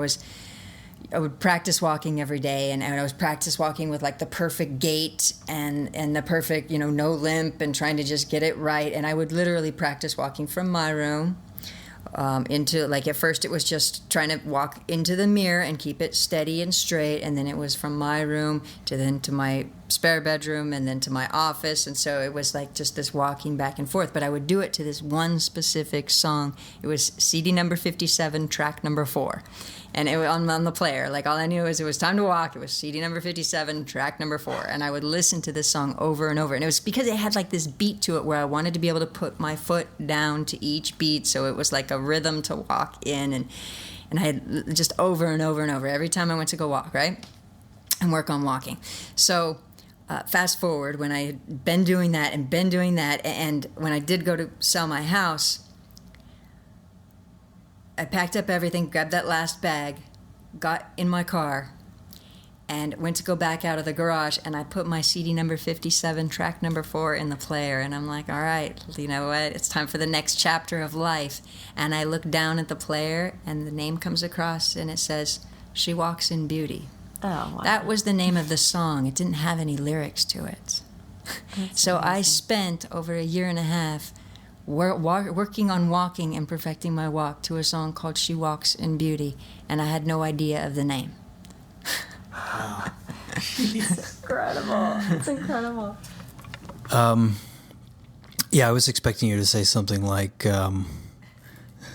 would practice walking every day, and I was practice walking with like the perfect gait and the perfect, no limp, and trying to just get it right. And I would literally practice walking from my room into, like, at first it was just trying to walk into the mirror and keep it steady and straight, and then it was from my room to my spare bedroom, and then to my office. And so it was like just this walking back and forth, but I would do it to this one specific song. It was CD number 57, track number 4. And it was on the player. Like, all I knew was it was time to walk. It was CD number 57, track number 4. And I would listen to this song over and over. And it was because it had like this beat to it where I wanted to be able to put my foot down to each beat. So it was like a rhythm to walk in. And I had just over and over and over every time I went to go walk, right? And work on walking. So fast forward, when I had been doing that, and when I did go to sell my house, I packed up everything, grabbed that last bag, got in my car, and went to go back out of the garage, and I put my CD number 57, track number 4 in the player, and I'm like, all right, you know what, it's time for the next chapter of life. And I look down at the player, and the name comes across, and it says, She Walks in Beauty. Oh, wow. That was the name of the song. It didn't have any lyrics to it. So amazing. I spent over a year and a half working on walking and perfecting my walk to a song called She Walks in Beauty, and I had no idea of the name. It's incredible. It's incredible. Yeah, I was expecting you to say something like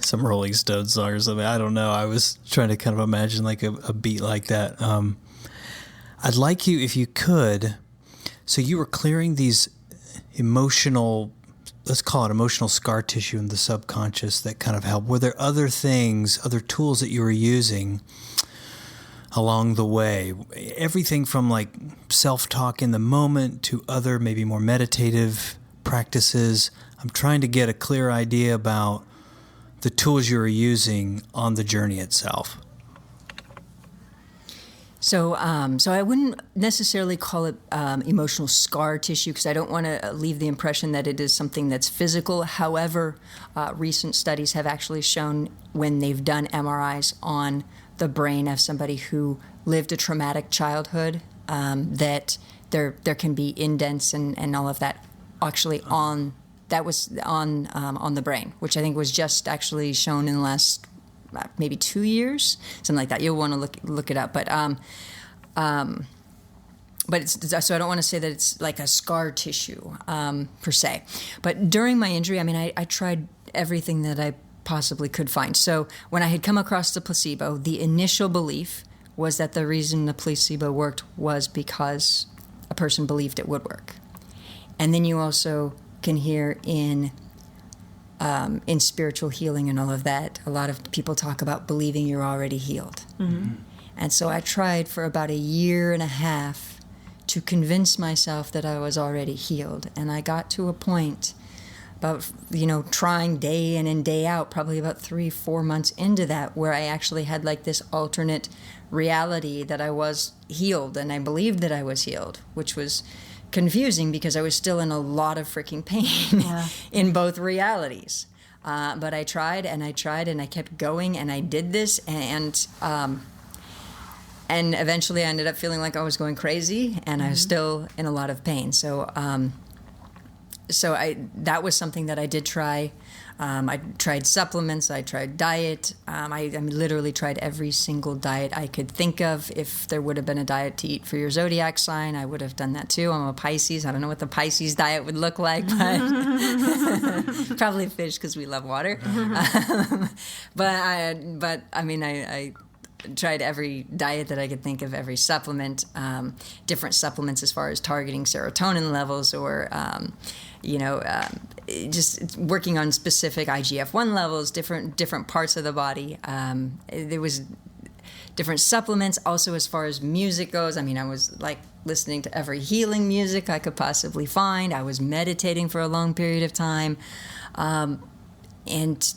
some Rolling Stones song or something. I don't know. I was trying to kind of imagine like a beat like that. I'd like you, if you could, so you were clearing these emotional, let's call it emotional scar tissue in the subconscious that kind of help. Were there other things, other tools that you were using along the way? Everything from like self-talk in the moment to other maybe more meditative practices. I'm trying to get a clear idea about the tools you were using on the journey itself. So I wouldn't necessarily call it emotional scar tissue, because I don't want to leave the impression that it is something that's physical. However, recent studies have actually shown, when they've done MRIs on the brain of somebody who lived a traumatic childhood, that there can be indents and all of that actually on the brain, which I think was just actually shown in the last maybe 2 years, something like that. You'll want to look it up, but it's, so I don't want to say that it's like a scar tissue per se. But during my injury, I mean, I tried everything that I possibly could find. So when I had come across the placebo, the initial belief was that the reason the placebo worked was because a person believed it would work. And then you also can hear in spiritual healing and all of that, a lot of people talk about believing you're already healed. Mm-hmm. And so I tried for about 1.5 years to convince myself that I was already healed. And I got to a point about, trying day in and day out, probably about 3-4 months into that, where I actually had like this alternate reality that I was healed, and I believed that I was healed, which was confusing because I was still in a lot of freaking pain in both realities. But I tried and I kept going, and I did this, and eventually I ended up feeling like I was going crazy, and I was still in a lot of pain. So that was something that I did try. I tried supplements, I tried diet. I literally tried every single diet I could think of. If there would have been a diet to eat for your zodiac sign, I would have done that too. I'm a Pisces. I don't know what the Pisces diet would look like, but probably fish, because we love water. But I tried every diet that I could think of, every supplement, different supplements as far as targeting serotonin levels, or just working on specific IGF-1 levels, different parts of the body. There was different supplements. Also, as far as music goes, I was like listening to every healing music I could possibly find. I was meditating for a long period of time. And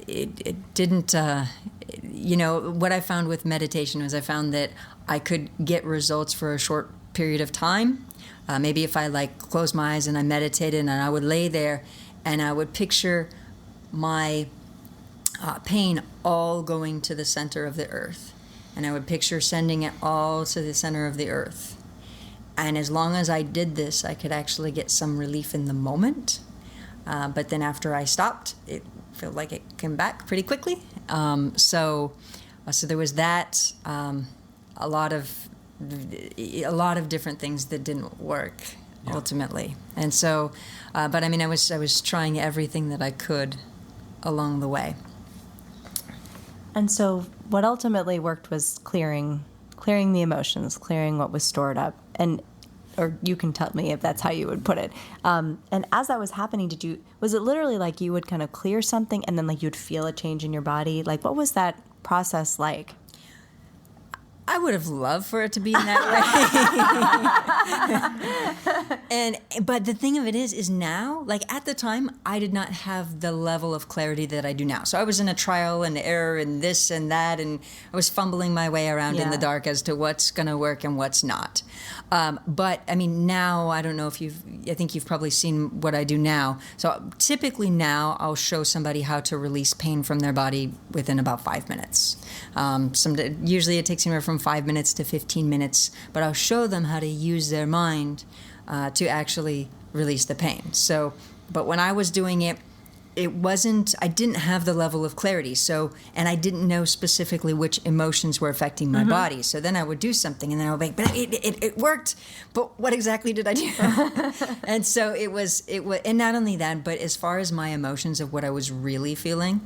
it didn't, what I found with meditation was I found that I could get results for a short period of time. Maybe if I closed my eyes and I meditated and I would lay there and I would picture my pain all going to the center of the earth. And I would picture sending it all to the center of the earth. And as long as I did this, I could actually get some relief in the moment. But then after I stopped, it felt like it came back pretty quickly. So there was that, a lot of different things that didn't work ultimately. And so, but I mean, I was trying everything that I could along the way. And so what ultimately worked was clearing the emotions, clearing what was stored up. Or you can tell me if that's how you would put it. And as that was happening, was it literally like you would kind of clear something and then you'd feel a change in your body? What was that process like? I would have loved for it to be in that way. But the thing of it is now, at the time, I did not have the level of clarity that I do now. So I was in a trial and error and this and that, and I was fumbling my way around in the dark as to what's going to work and what's not. But I mean, now, I don't know if I think you've probably seen what I do now. So typically now I'll show somebody how to release pain from their body within about 5 minutes. Usually it takes anywhere from 5 minutes to 15 minutes, but I'll show them how to use their mind to actually release the pain. So, but when I was doing it, I didn't have the level of clarity. So, and I didn't know specifically which emotions were affecting my body. So then I would do something and then I would be like, but it worked. But what exactly did I do? And so it was, and not only that, but as far as my emotions of what I was really feeling,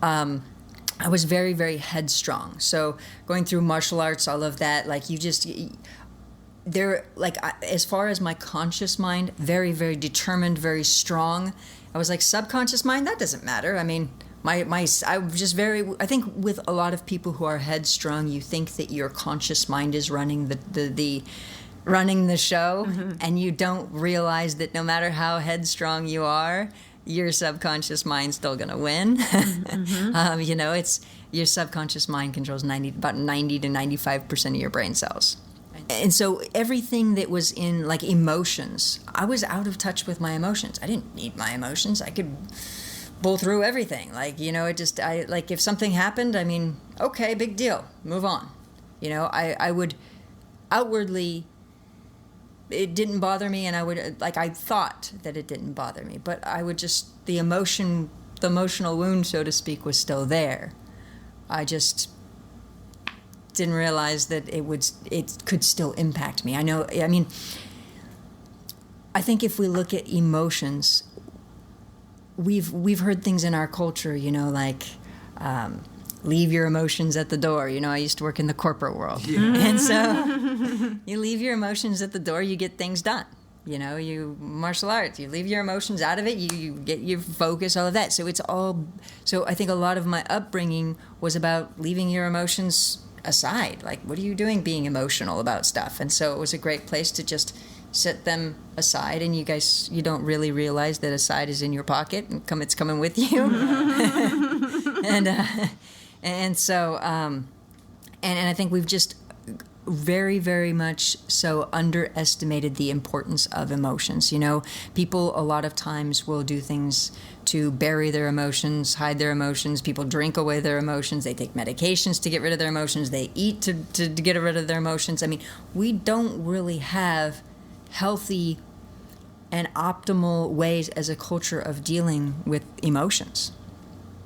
I was very, very headstrong. So going through martial arts, all of that, as far as my conscious mind, very, very determined, very strong. I was subconscious mind, that doesn't matter. I mean, I think with a lot of people who are headstrong, you think that your conscious mind is running running the show, and you don't realize that no matter how headstrong you are, your subconscious mind's still going to win. It's your subconscious mind controls about 90 to 95% of your brain cells. And so everything that was in emotions, I was out of touch with my emotions. I didn't need my emotions. I could pull through everything. If something happened, I mean, okay, big deal, move on. I would outwardly, it didn't bother me, and I would, I thought that it didn't bother me, but I would just, the emotional wound, so to speak, was still there. I just didn't realize that it could still impact me. I think if we look at emotions, we've heard things in our culture, leave your emotions at the door. I used to work in the corporate world. Yeah. And so you leave your emotions at the door, you get things done. You martial arts, you leave your emotions out of it, you get your focus, all of that. So I think a lot of my upbringing was about leaving your emotions aside. What are you doing being emotional about stuff? And so it was a great place to just set them aside, and you don't really realize that aside is in your pocket and it's coming with you. And so I think we've just very, very much so underestimated the importance of emotions. People a lot of times will do things to bury their emotions, hide their emotions. People drink away their emotions. They take medications to get rid of their emotions. They eat to get rid of their emotions. I mean, we don't really have healthy and optimal ways as a culture of dealing with emotions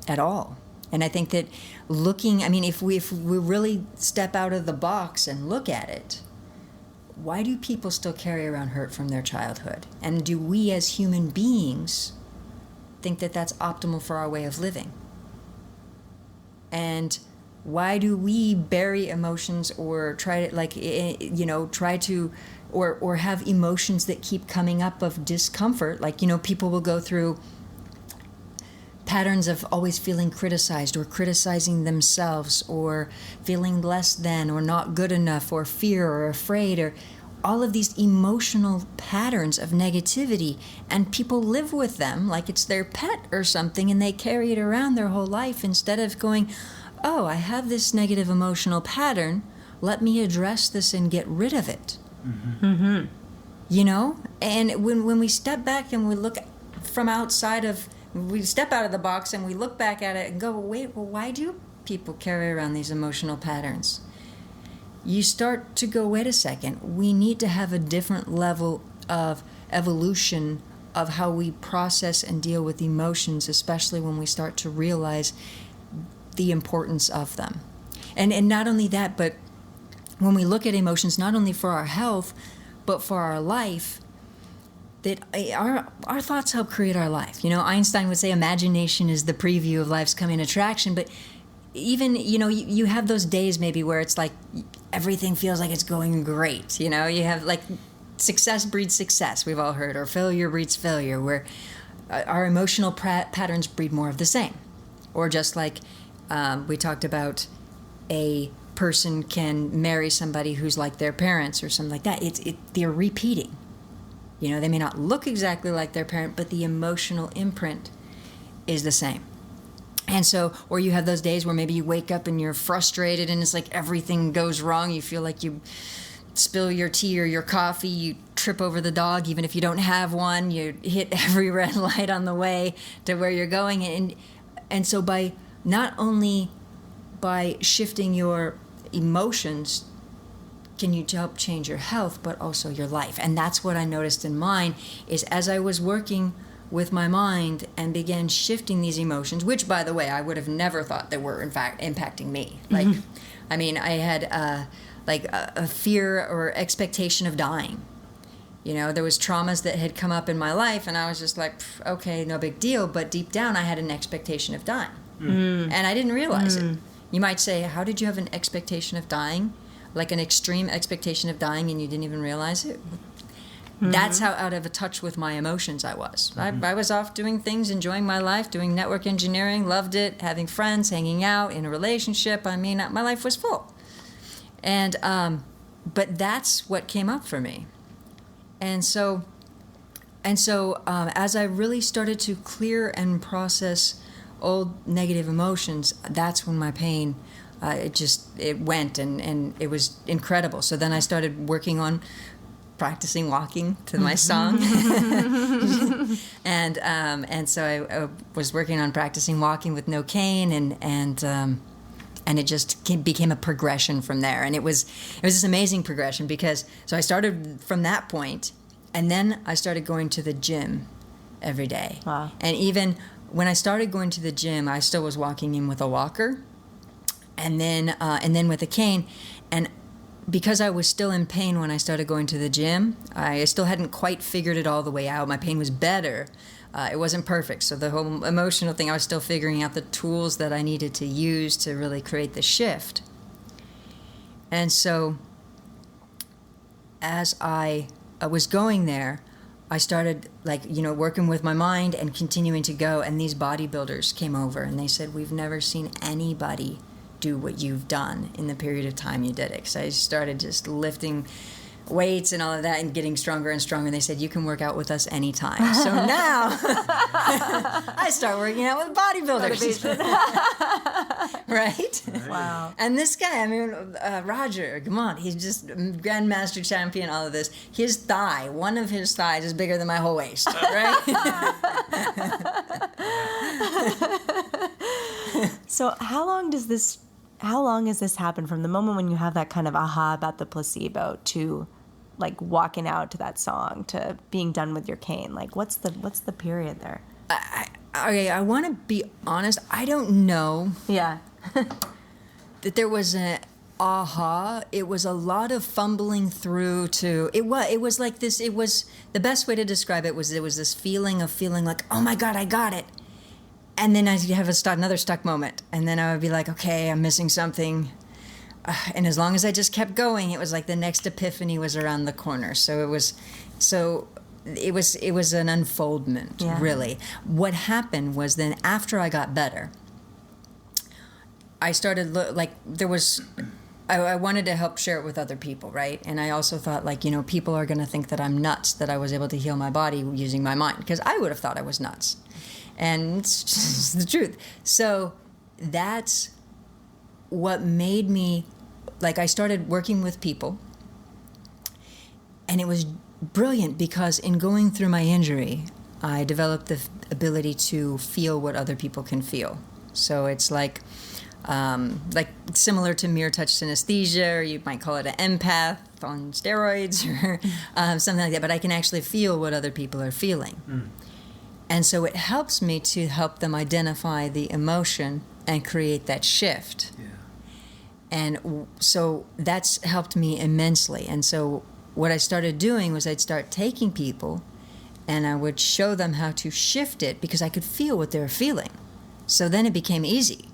at all. And I think that if we really step out of the box and look at it, why do people still carry around hurt from their childhood? And do we as human beings think that that's optimal for our way of living? And why do we bury emotions or try to or have emotions that keep coming up of discomfort? People will go through patterns of always feeling criticized or criticizing themselves or feeling less than or not good enough or fear or afraid. Or all of these emotional patterns of negativity, and people live with them like it's their pet or something, and they carry it around their whole life instead of going, oh, I have this negative emotional pattern, let me address this and get rid of it. Mm-hmm. Mm-hmm. You know? And when we step back and we look from outside of, we step out of the box and we look back at it and go, wait, well, why do people carry around these emotional patterns? You start to go, wait a second, we need to have a different level of evolution of how we process and deal with emotions, especially when we start to realize the importance of them. And not only that, but when we look at emotions, not only for our health, but for our life, that our thoughts help create our life. You know, Einstein would say imagination is the preview of life's coming attraction, but even, you know, you have those days maybe where it's like everything feels like it's going great. You know, you have like success breeds success, we've all heard, or failure breeds failure, where our emotional patterns breed more of the same. Or just like we talked about, a person can marry somebody who's like their parents or something like that. They're repeating. You know, they may not look exactly like their parent, but the emotional imprint is the same. And so, or you have those days where maybe you wake up and you're frustrated and it's like everything goes wrong. You feel like you spill your tea or your coffee, you trip over the dog, even if you don't have one, you hit every red light on the way to where you're going. And so by not only by shifting your emotions can you help change your health, but also your life. And that's what I noticed in mine, is as I was working with my mind and began shifting these emotions, which, by the way, I would have never thought they were, in fact, impacting me. Like, I mean, I had a fear or expectation of dying. You know, there was traumas that had come up in my life, and I was just like, okay, no big deal. But deep down, I had an expectation of dying. And I didn't realize it. You might say, how did you have an expectation of dying? Like an extreme expectation of dying, and you didn't even realize it? That's how out of touch with my emotions I was. I was off doing things, enjoying my life, doing network engineering, loved it, having friends, hanging out, in a relationship. I mean, my life was full. And but that's what came up for me. And so as I really started to clear and process old negative emotions, that's when my pain, it went, and it was incredible. So then I started working on practicing walking to my song. and so I was working on practicing walking with no cane, and it just became a progression from there. And it was this amazing progression, because so I started from that point, and then I started going to the gym every day. Wow. And even when I started going to the gym, I still was walking in with a walker, and then with a cane. And because I was still in pain when I started going to the gym, I still hadn't quite figured it all the way out. My pain was better. It wasn't perfect. So the whole emotional thing, I was still figuring out the tools that I needed to use to really create the shift. And so as I was going there, I started working with my mind and continuing to go. And these bodybuilders came over and they said, we've never seen anybody do what you've done in the period of time you did it. So I started just lifting weights and all of that and getting stronger and stronger. And they said, you can work out with us anytime. So now I start working out with bodybuilders. Right? Wow. And this guy, Roger, come on, he's just grandmaster champion, all of this. His thigh, one of his thighs is bigger than my whole waist, right? So how long has this happened from the moment when you have that kind of aha about the placebo to like walking out to that song to being done with your cane? Like what's the period there? I want to be honest, I don't know. Yeah. That there was an aha. It was a lot of fumbling through to it was like this. It was the best way to describe it was this feeling of feeling like, oh my God, I got it. And then I'd have another stuck moment. And then I would be like, okay, I'm missing something. And as long as I just kept going, it was like the next epiphany was around the corner. So it was an unfoldment, really. What happened was then after I got better, I started, I wanted to help share it with other people, right? And I also thought, like, you know, people are going to think that I'm nuts, that I was able to heal my body using my mind, because I would have thought I was nuts. And it's just the truth. So that's what made me, like, I started working with people, and it was brilliant because in going through my injury, I developed the ability to feel what other people can feel. So it's like similar to mirror touch synesthesia, or you might call it an empath on steroids, or something like that. But I can actually feel what other people are feeling. And so it helps me to help them identify the emotion and create that shift. Yeah. And so that's helped me immensely. And so what I started doing was I'd start taking people and I would show them how to shift it, because I could feel what they were feeling. So then it became easy.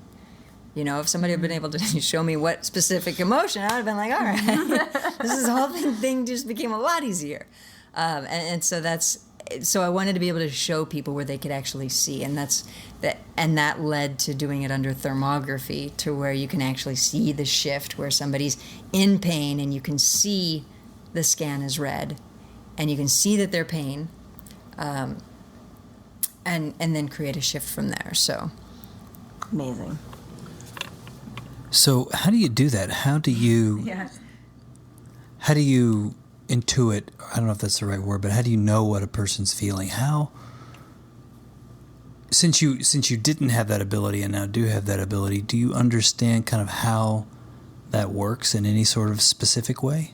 You know, if somebody had been able to show me what specific emotion, I would have been like, all right, this whole thing just became a lot easier. And so I wanted to be able to show people where they could actually see, and that led to doing it under thermography, to where you can actually see the shift, where somebody's in pain and you can see the scan is red, and you can see that they're pain, and then create a shift from there. So amazing. So how do you do that? How do you intuit? I don't know if that's the right word, but how do you know what a person's feeling? How, since you didn't have that ability and now do have that ability, do you understand kind of how that works in any sort of specific way?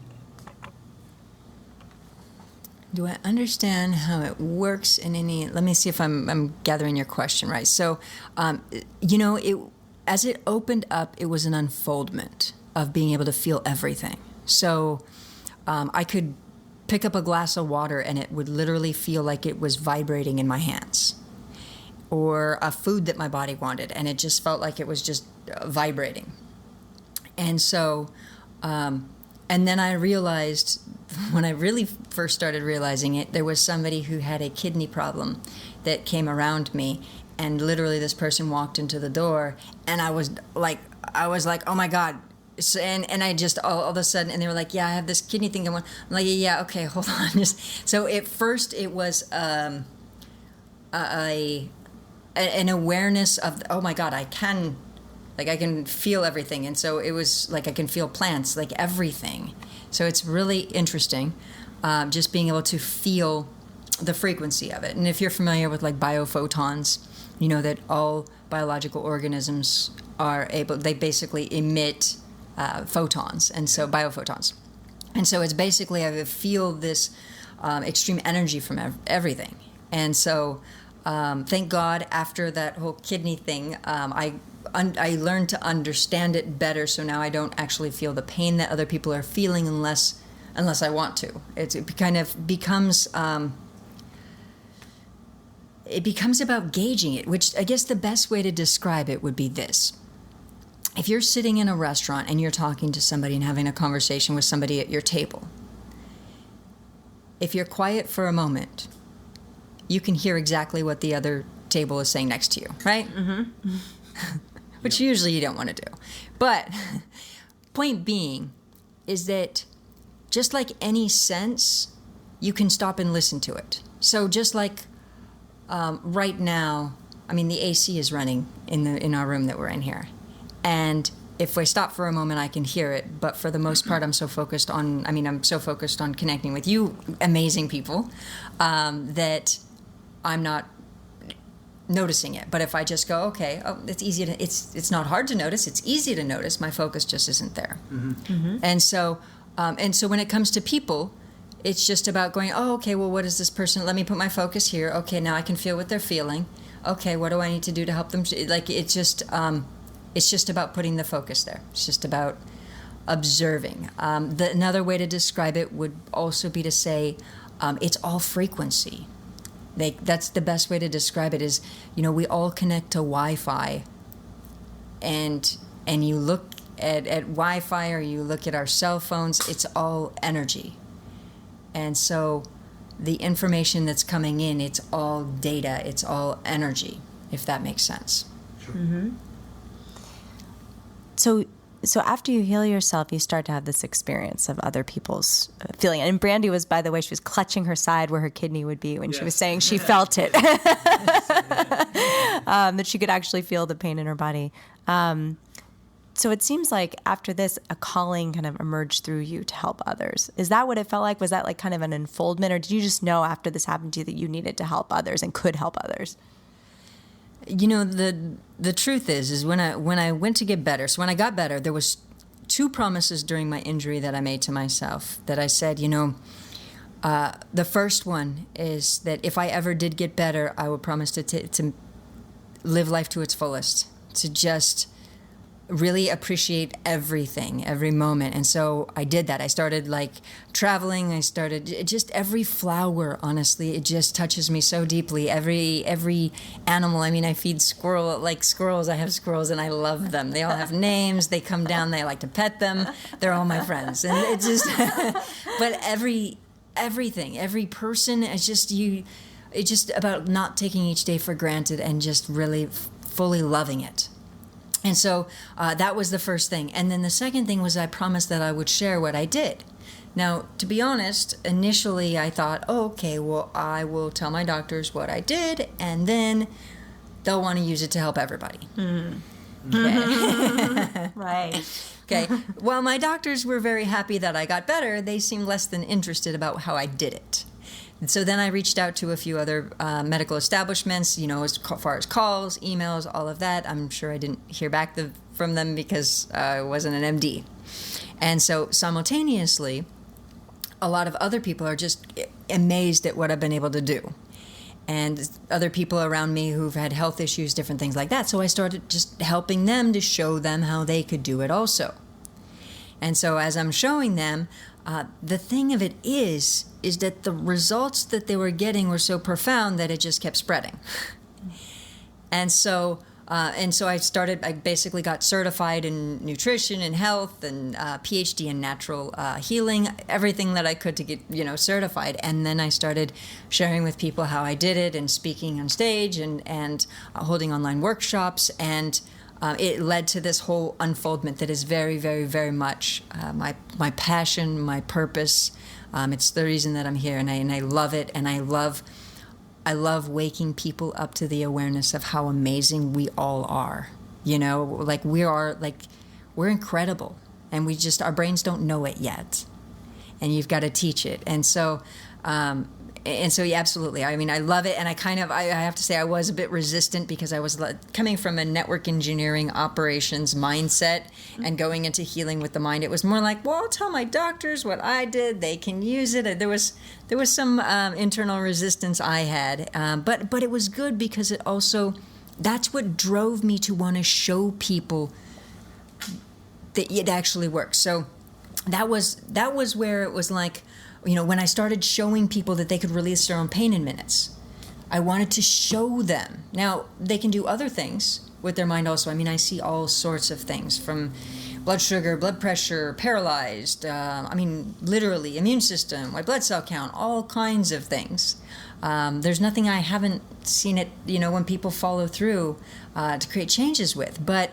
Do I understand how it works in any? Let me see if I'm gathering your question right. So, you know, as it opened up, it was an unfoldment of being able to feel everything. So I could pick up a glass of water and it would literally feel like it was vibrating in my hands. Or a food that my body wanted, and it just felt like it was just vibrating. And so, and then I realized, when I really first started realizing it, there was somebody who had a kidney problem that came around me. And literally this person walked into the door, and I was like, oh my God. So, and I just, all of a sudden, and they were like, yeah, I have this kidney thing going on. I'm like, yeah, okay, hold on. So at first it was an awareness of, oh my God, I can feel everything. And so it was like, I can feel plants, like everything. So it's really interesting, just being able to feel the frequency of it. And if you're familiar with like biophotons, you know that all biological organisms they basically emit photons, and so biophotons. And so it's basically, I feel this extreme energy from everything. And so thank God, after that whole kidney thing, I learned to understand it better, so now I don't actually feel the pain that other people are feeling unless I want to. It kind of becomes... it becomes about gauging it, which I guess the best way to describe it would be this. If you're sitting in a restaurant and you're talking to somebody and having a conversation with somebody at your table, if you're quiet for a moment, you can hear exactly what the other table is saying next to you, right? Mm-hmm. Which usually you don't want to do. But point being is that just like any sense, you can stop and listen to it. So just like right now, I mean, the AC is running in our room that we're in here. And if I stop for a moment, I can hear it. But for the most part, I'm so focused on connecting with you amazing people that I'm not noticing it. But if I just go, okay, it's not hard to notice. It's easy to notice. My focus just isn't there. Mm-hmm. Mm-hmm. And so when it comes to people, it's just about going, oh, okay, well, what is this person? Let me put my focus here. Okay, now I can feel what they're feeling. Okay, what do I need to do to help them? Like, it's just about putting the focus there. It's just about observing. Another way to describe it would also be to say it's all frequency. That's the best way to describe it is, we all connect to Wi-Fi, and you look at Wi-Fi or you look at our cell phones, it's all energy. And so the information that's coming in, it's all data, it's all energy, if that makes sense. Mm-hmm. So So after you heal yourself, you start to have this experience of other people's feeling. And Brandy was, by the way, she was clutching her side where her kidney would be when she was saying she felt it. That she could actually feel the pain in her body. So it seems like after this, a calling kind of emerged through you to help others. Is that what it felt like? Was that like kind of an unfoldment, or did you just know after this happened to you that you needed to help others and could help others? You know, the truth is when I went to get better, so when I got better, there was 2 promises during my injury that I made to myself that I said, the first one is that if I ever did get better, I would promise to live life to its fullest, to just really appreciate everything, every moment. And so I did that. I started traveling. I started just every flower, honestly, it just touches me so deeply. Every animal. I mean, I feed squirrels. I have squirrels and I love them. They all have names. They come down. They like to pet them. They're all my friends. And it just, but everything, every person, it's just about not taking each day for granted and just really fully loving it. And so that was the first thing. And then the second thing was I promised that I would share what I did. Now, to be honest, initially I thought, okay, well, I will tell my doctors what I did, and then they'll want to use it to help everybody. Okay. Right. Okay. While my doctors were very happy that I got better, they seemed less than interested about how I did it. And so then I reached out to a few other medical establishments, as far as calls, emails, all of that. I'm sure I didn't hear back from them because I wasn't an MD. And so simultaneously, a lot of other people are just amazed at what I've been able to do. And other people around me who've had health issues, different things like that. So I started just helping them to show them how they could do it also. And so as I'm showing them, the thing of it is that the results that they were getting were so profound that it just kept spreading. And so I basically got certified in nutrition and health and PhD in natural healing, everything that I could to get, certified. And then I started sharing with people how I did it and speaking on stage and holding online workshops. And it led to this whole unfoldment that is very, very, very much my passion, my purpose. It's the reason that I'm here, and I love it, and I love waking people up to the awareness of how amazing we all are. We're incredible, and our brains don't know it yet, and you've got to teach it. And so yeah, absolutely. I mean, I love it, and I have to say I was a bit resistant because I was coming from a network engineering operations mindset and going into healing with the mind. It was more like, well, I'll tell my doctors what I did; they can use it. There was some internal resistance I had, but it was good because that's what drove me to want to show people that it actually works. So that was where it was like, when I started showing people that they could release their own pain in minutes, I wanted to show them. Now, they can do other things with their mind also. I mean, I see all sorts of things from blood sugar, blood pressure, paralyzed, literally immune system, white blood cell count, all kinds of things. There's nothing I haven't seen it, when people follow through to create changes with. But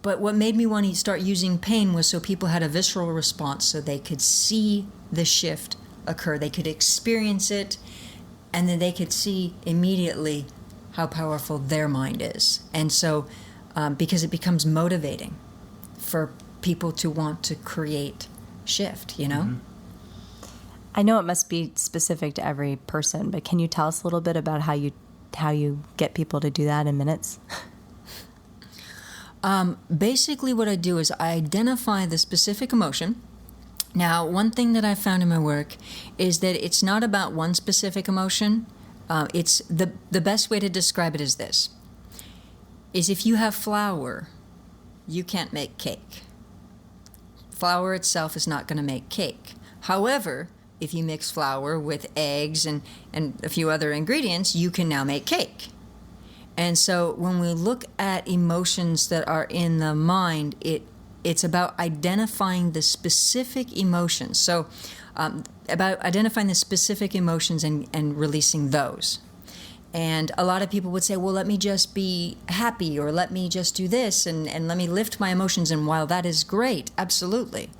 what made me want to start using pain was so people had a visceral response so they could see the shift occur. They could experience it, and then they could see immediately how powerful their mind is. And so, because it becomes motivating for people to want to create shift, Mm-hmm. I know it must be specific to every person, but can you tell us a little bit about how you get people to do that in minutes? Basically what I do is I identify the specific emotion. Now, one thing that I've found in my work is that it's not about one specific emotion. It's the best way to describe it is this, is if you have flour, you can't make cake. Flour itself is not going to make cake. However, if you mix flour with eggs and a few other ingredients, you can now make cake. And so when we look at emotions that are in the mind, it's about identifying the specific emotions. So about identifying the specific emotions and releasing those. And a lot of people would say, well, let me just be happy, or let me just do this, and let me lift my emotions. And while that is great, absolutely,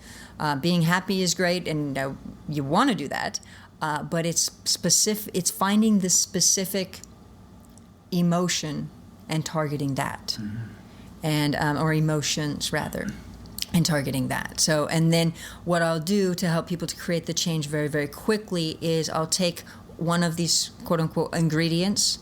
being happy is great, and you want to do that, but it's specific. It's finding the specific emotion and targeting that, and or emotions rather, and targeting that. So, and then what I'll do to help people to create the change very, very quickly is I'll take one of these quote unquote ingredients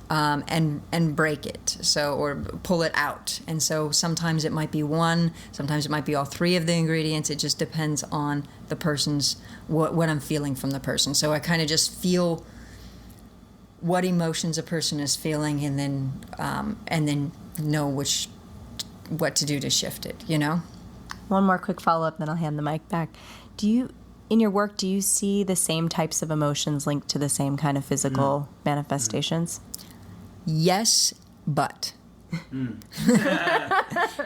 and break it, so, or pull it out. And so sometimes it might be one, sometimes it might be all three of the ingredients. It just depends on the person's, what I'm feeling from the person. So I kind of just feel what emotions a person is feeling, and then know what to do to shift it, you know? One more quick follow-up, then I'll hand the mic back. In your work, do you see the same types of emotions linked to the same kind of physical manifestations? Yes, but.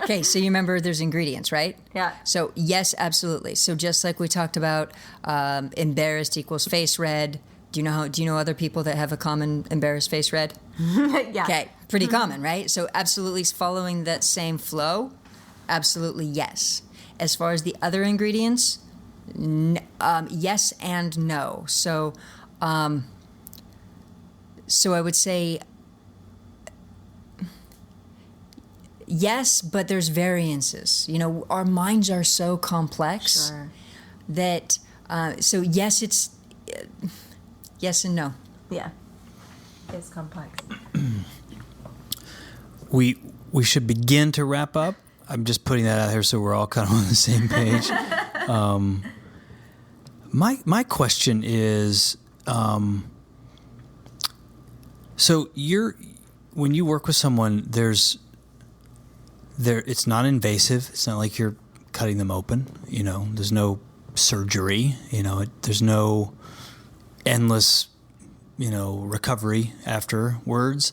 Okay, so you remember there's ingredients, right? Yeah. So yes, absolutely. So just like we talked about, embarrassed equals face red. Do you know other people that have a common embarrassed face red? Yeah. Okay, pretty common, right? So absolutely following that same flow, absolutely yes. As far as the other ingredients, yes and no. So I would say yes, but there's variances. You know, our minds are so complex that so yes, it's yes and no. Yeah, it's complex. We should begin to wrap up. I'm just putting that out here so we're all kind of on the same page. My question is, so when you work with someone, it's not invasive. It's not like you're cutting them open. You know, there's no surgery. You know, there's no endless, recovery afterwards.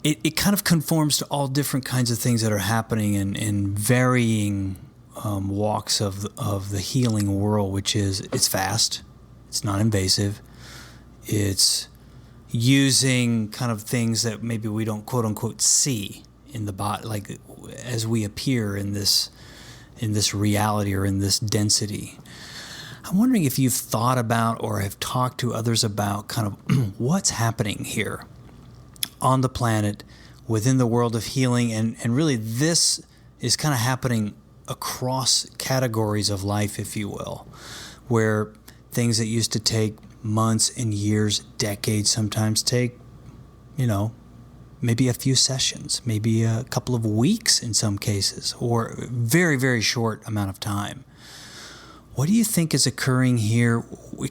It kind of conforms to all different kinds of things that are happening in varying walks of the healing world, which is it's fast, it's non-invasive, it's using kind of things that maybe we don't quote unquote see in the body, like as we appear in this reality or in this density. I'm wondering if you've thought about or have talked to others about kind of what's happening here on the planet, within the world of healing, and really this is kind of happening across categories of life, if you will, where things that used to take months and years, decades, sometimes take, maybe a few sessions, maybe a couple of weeks in some cases, or very, very short amount of time. What do you think is occurring here?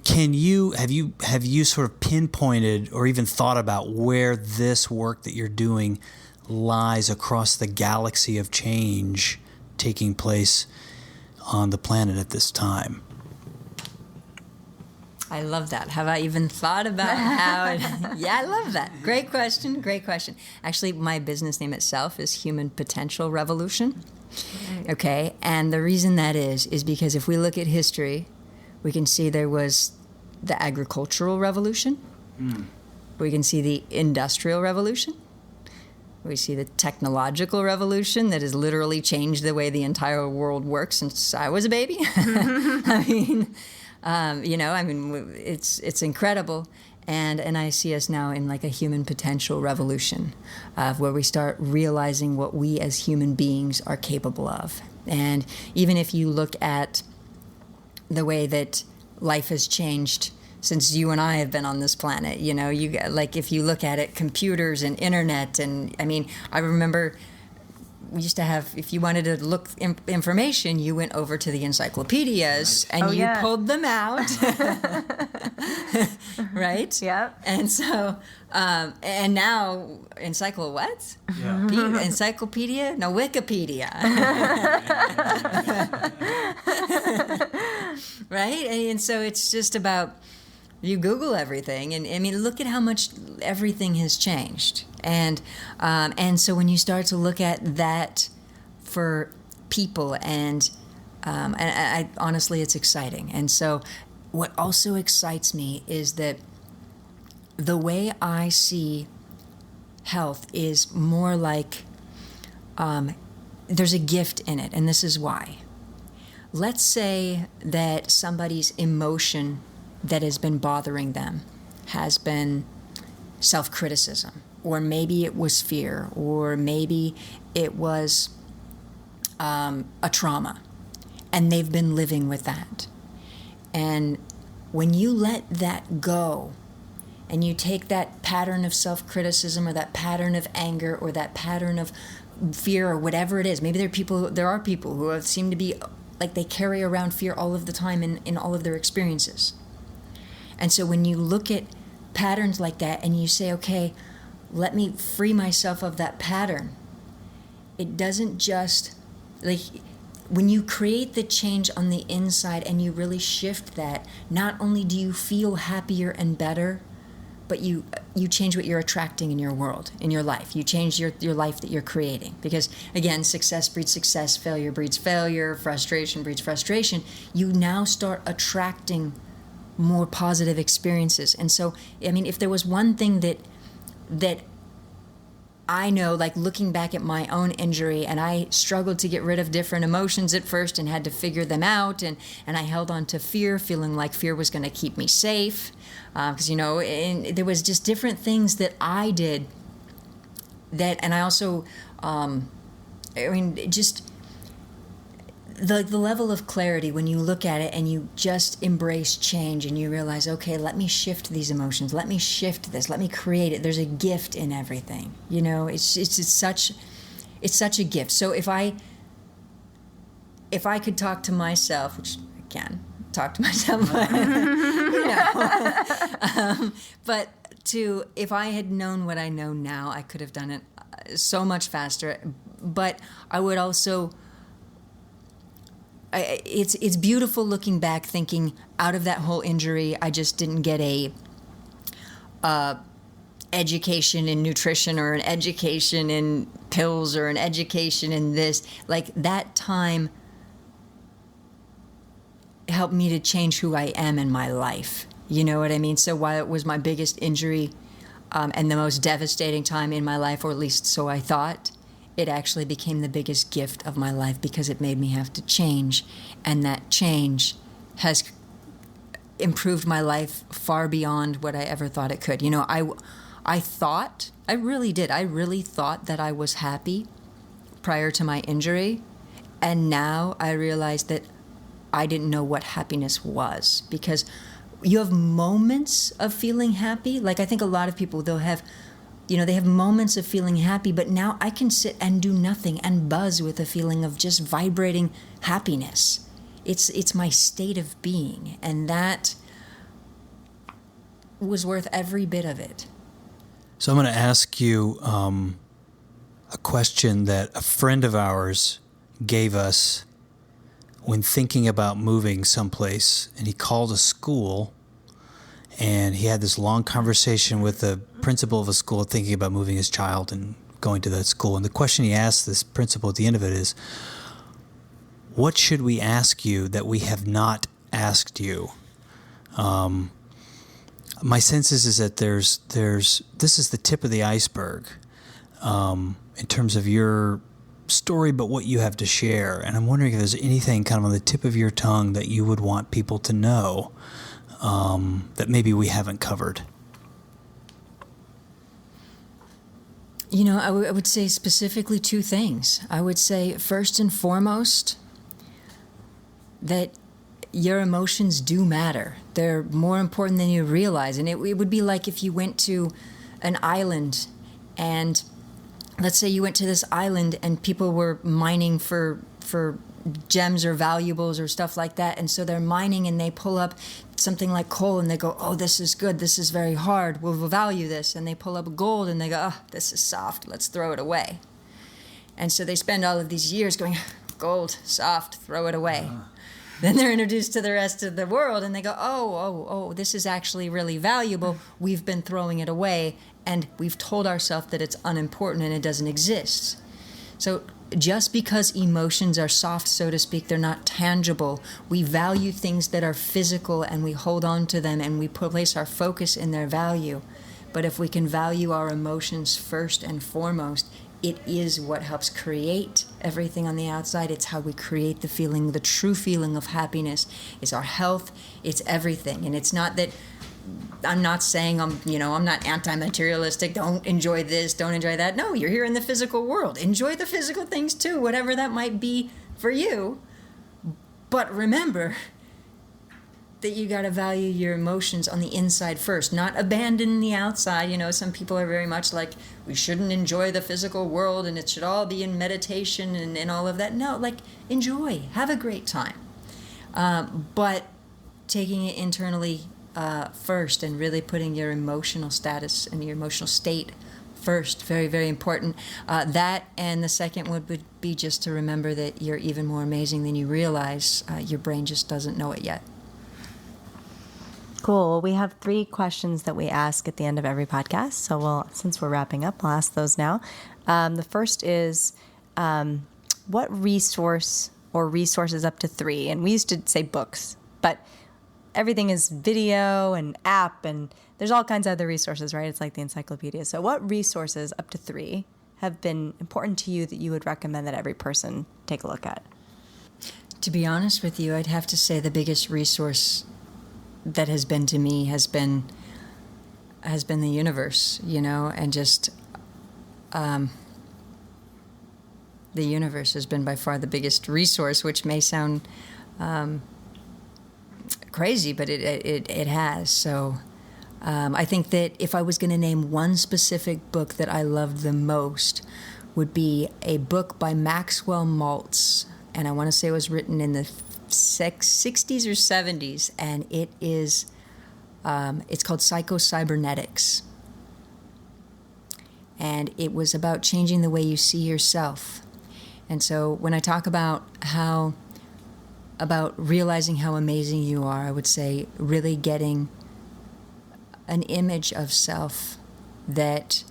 Have you sort of pinpointed or even thought about where this work that you're doing lies across the galaxy of change taking place on the planet at this time? I love that. Have I even thought about how yeah, I love that. Great question. Actually, my business name itself is Human Potential Revolution. Okay, and the reason that is because if we look at history, we can see there was the agricultural revolution. We can see the industrial revolution. We see the technological revolution that has literally changed the way the entire world works since I was a baby. It's incredible. And I see us now in like a human potential revolution where we start realizing what we as human beings are capable of. And even if you look at the way that life has changed since you and I have been on this planet, if you look at it, computers and internet, and I remember we used to have, if you wanted to look information, you went over to the encyclopedias and you pulled them out. Right? Yep. And so, and now, what? Yeah. Encyclopedia? No, Wikipedia. Right? And so it's just about, you Google everything, and look at how much everything has changed. And so when you start to look at that for people, and I honestly, it's exciting. And so what also excites me is that the way I see health is more like there's a gift in it, and this is why. Let's say that somebody's emotion that has been bothering them has been self-criticism, or maybe it was fear, or maybe it was a trauma, and they've been living with that. And when you let that go, and you take that pattern of self-criticism, or that pattern of anger, or that pattern of fear, or whatever it is, maybe there are people who seem to be like they carry around fear all of the time in all of their experiences. And so when you look at patterns like that and you say, okay, let me free myself of that pattern, it doesn't just, like, when you create the change on the inside and you really shift that, not only do you feel happier and better, but you change what you're attracting in your world, in your life. You change your life that you're creating. Because, again, success breeds success, failure breeds failure, frustration breeds frustration. You now start attracting more positive experiences. And so, I mean, if there was one thing that I know, like looking back at my own injury, and I struggled to get rid of different emotions at first and had to figure them out, and I held on to fear, feeling like fear was going to keep me safe. Because, and there was just different things that I did and I also, just the level of clarity when you look at it and you just embrace change and you realize, okay, let me shift these emotions, let me shift this, let me create it. There's a gift in everything. It's such a gift. So if I could talk to myself, which I can talk to myself, but if I had known what I know now, I could have done it so much faster. But I would also, it's beautiful looking back, thinking out of that whole injury, I just didn't get a education in nutrition, or an education in pills, or an education in this. Like, that time helped me to change who I am in my life. You know what I mean? So while it was my biggest injury and the most devastating time in my life, or at least so I thought, it actually became the biggest gift of my life, because it made me have to change. And that change has improved my life far beyond what I ever thought it could. I really did. I really thought that I was happy prior to my injury. And now I realize that I didn't know what happiness was, because you have moments of feeling happy. Like, I think a lot of people, they have moments of feeling happy, but now I can sit and do nothing and buzz with a feeling of just vibrating happiness. It's my state of being, and that was worth every bit of it. So I'm going to ask you a question that a friend of ours gave us when thinking about moving someplace, and he called a school, and he had this long conversation with the principal of a school thinking about moving his child and going to that school. And the question he asked this principal at the end of it is, what should we ask you that we have not asked you? My sense is that this is the tip of the iceberg in terms of your story, but what you have to share. And I'm wondering if there's anything kind of on the tip of your tongue that you would want people to know that maybe we haven't covered. I would say specifically two things. I would say, first and foremost, that your emotions do matter. They're more important than you realize. And it would be like if you went to an island, and let's say you went to this island and people were mining for gems or valuables or stuff like that. And so they're mining and they pull up something like coal and they go, oh, this is good. This is very hard. We'll value this. And they pull up gold and they go, oh, this is soft. Let's throw it away. And so they spend all of these years going, gold, soft, throw it away. Then they're introduced to the rest of the world and they go, oh, this is actually really valuable. We've been throwing it away and we've told ourselves that it's unimportant and it doesn't exist. So just because emotions are soft, so to speak, they're not tangible. We value things that are physical and we hold on to them and we place our focus in their value. But if we can value our emotions first and foremost, it is what helps create everything on the outside. It's how we create the feeling, the true feeling of happiness. It's our health. It's everything. And it's not that I'm not saying I'm not anti-materialistic. Don't enjoy this, don't enjoy that. No, you're here in the physical world. Enjoy the physical things too, whatever that might be for you. But remember that you got to value your emotions on the inside first, not abandon the outside. Some people are very much like, we shouldn't enjoy the physical world and it should all be in meditation and all of that. No, like, enjoy, have a great time. But taking it internally first and really putting your emotional status and your emotional state first, very, very important. That, and the second would be just to remember that you're even more amazing than you realize. Your brain just doesn't know it yet. Cool. We have 3 questions that we ask at the end of every podcast. So since we're wrapping up, I'll ask those now. The first is, what resource or resources up to 3? And we used to say books, but everything is video and app, and there's all kinds of other resources, right? It's like the encyclopedia. So what resources up to 3 have been important to you that you would recommend that every person take a look at? To be honest with you, I'd have to say the biggest resource that has been to me has been the universe, and just the universe has been by far the biggest resource, which may sound crazy, but it has. So I think that if I was going to name one specific book that I loved the most, would be a book by Maxwell Maltz, and I want to say it was written in the 60s or 70s, and it is it's called Psycho-Cybernetics, and it was about changing the way you see yourself. And so when I talk about realizing how amazing you are, I would say really getting an image of self that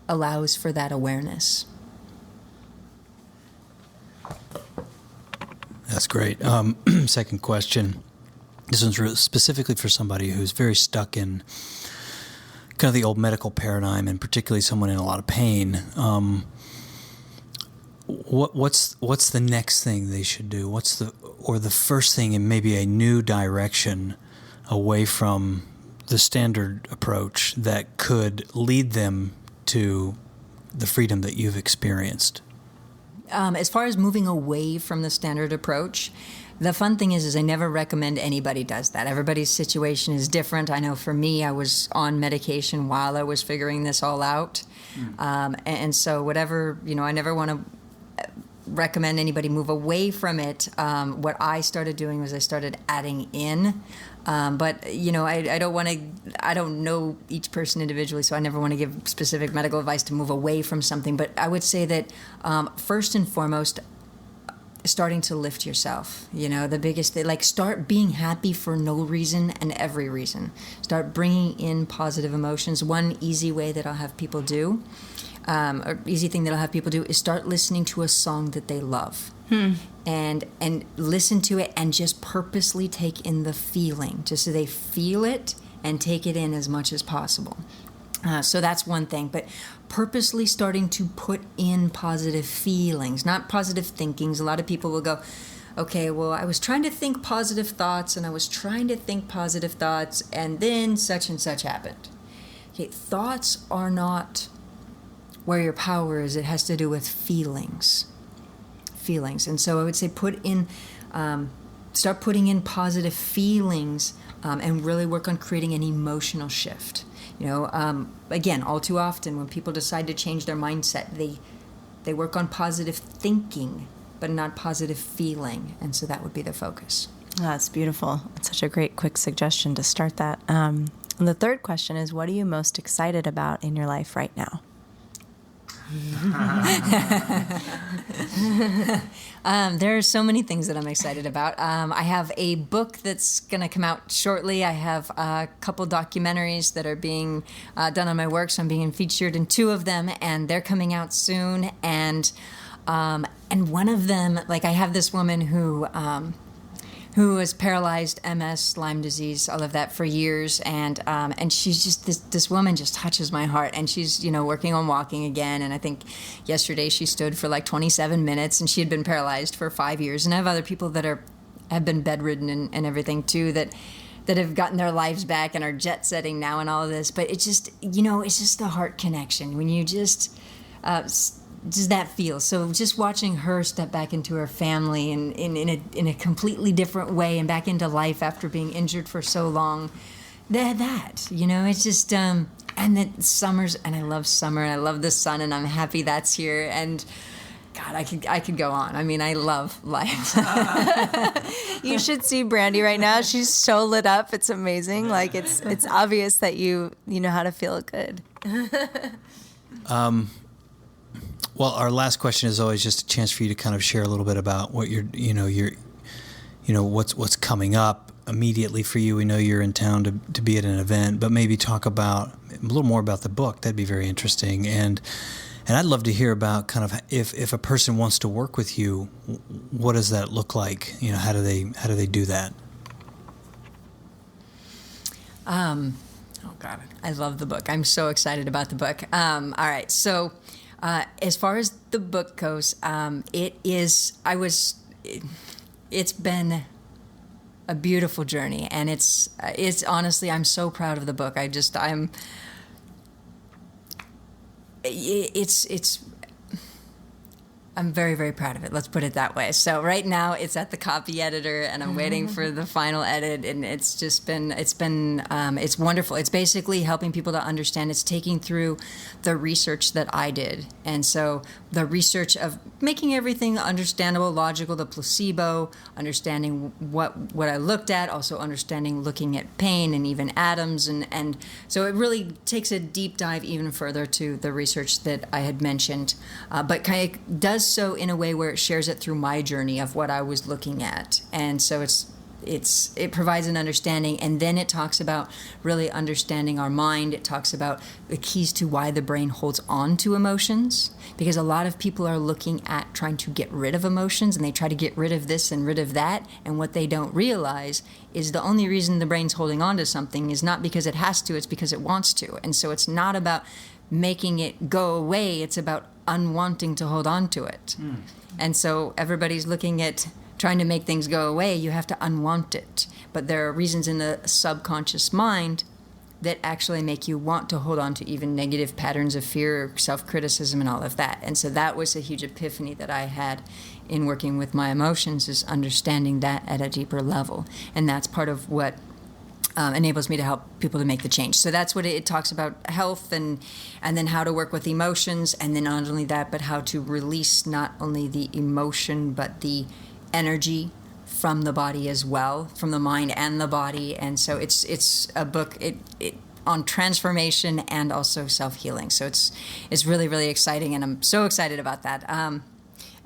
allows for that awareness. That's great. Second question. This one's specifically for somebody who's very stuck in kind of the old medical paradigm, and particularly someone in a lot of pain. What's the next thing they should do? What's the first thing in maybe a new direction away from the standard approach that could lead them to the freedom that you've experienced? As far as moving away from the standard approach, the fun thing is I never recommend anybody does that. Everybody's situation is different. I know for me, I was on medication while I was figuring this all out. And so whatever, I never want to recommend anybody move away from it. What I started doing was I started adding in. But, I don't know each person individually, so I never want to give specific medical advice to move away from something. But I would say that first and foremost, starting to lift yourself, the biggest thing, like start being happy for no reason and every reason. Start bringing in positive emotions. One easy way that I'll have people do, or easy thing that I'll have people do, is start listening to a song that they love. And listen to it and just purposely take in the feeling, just so they feel it and take it in as much as possible. So that's one thing. But purposely starting to put in positive feelings, not positive thinkings. A lot of people will go, okay, well, I was trying to think positive thoughts and I was trying to think positive thoughts and then such and such happened. Okay, thoughts are not where your power is. It has to do with feelings. And so I would say start putting in positive feelings and really work on creating an emotional shift. Again, all too often when people decide to change their mindset, they work on positive thinking, but not positive feeling. And so that would be the focus. Oh, that's beautiful. It's such a great, quick suggestion to start that. And the third question is, what are you most excited about in your life right now? There are so many things that I'm excited about. I have a book that's going to come out shortly. I have a couple documentaries that are being done on my work, so I'm being featured in 2 of them, and they're coming out soon. And one of them, like I have this woman who who was paralyzed, MS, Lyme disease, all of that for years, and she's just this woman just touches my heart, and she's working on walking again, and I think yesterday she stood for like 27 minutes, and she had been paralyzed for 5 years, and I have other people that have been bedridden and everything too that have gotten their lives back and are jet setting now and all of this, but it's just it's just the heart connection when you just does that feel? So just watching her step back into her family and in a completely different way and back into life after being injured for so long, it's just and then summers, and I love summer and I love the sun and I'm happy that's here, and God, I could go on. I mean, I love life. You should see Brandy right now. She's so lit up. It's amazing. Like it's obvious that you know how to feel good. Well, our last question is always just a chance for you to kind of share a little bit about what what's coming up immediately for you. We know you're in town to be at an event, but maybe talk about a little more about the book. That'd be very interesting. And I'd love to hear about kind of if a person wants to work with you, what does that look like? How do they do that? Oh God, I love the book. I'm so excited about the book. All right, so. As far as the book goes, it's been a beautiful journey, and it's honestly, I'm so proud of the book. I'm very, very proud of it. Let's put it that way. So right now it's at the copy editor, and I'm waiting for the final edit. And it's wonderful. It's basically helping people to understand. It's taking through the research that I did. And so the research of making everything understandable, logical, the placebo, understanding what I looked at, also looking at pain and even atoms. And so it really takes a deep dive even further to the research that I had mentioned, but kind of does so in a way where it shares it through my journey of what I was looking at. And so it provides an understanding, and then it talks about really understanding our mind. It talks about the keys to why the brain holds on to emotions, because a lot of people are looking at trying to get rid of emotions, and they try to get rid of this and rid of that, and what they don't realize is the only reason the brain's holding on to something is not because it has to, it's because it wants to. And so it's not about making it go away, it's about unwanting to hold on to it. And so everybody's looking at trying to make things go away. You have to unwant it. But there are reasons in the subconscious mind that actually make you want to hold on to even negative patterns of fear, self-criticism, and all of that. And so that was a huge epiphany that I had in working with my emotions, is understanding that at a deeper level. And that's part of what enables me to help people to make the change. So that's what it talks about, health, and then how to work with emotions, and then not only that, but how to release not only the emotion, but the energy from the body as well, from the mind and the body. And so it's a book on transformation and also self-healing. So it's really, really exciting, and I'm so excited about that.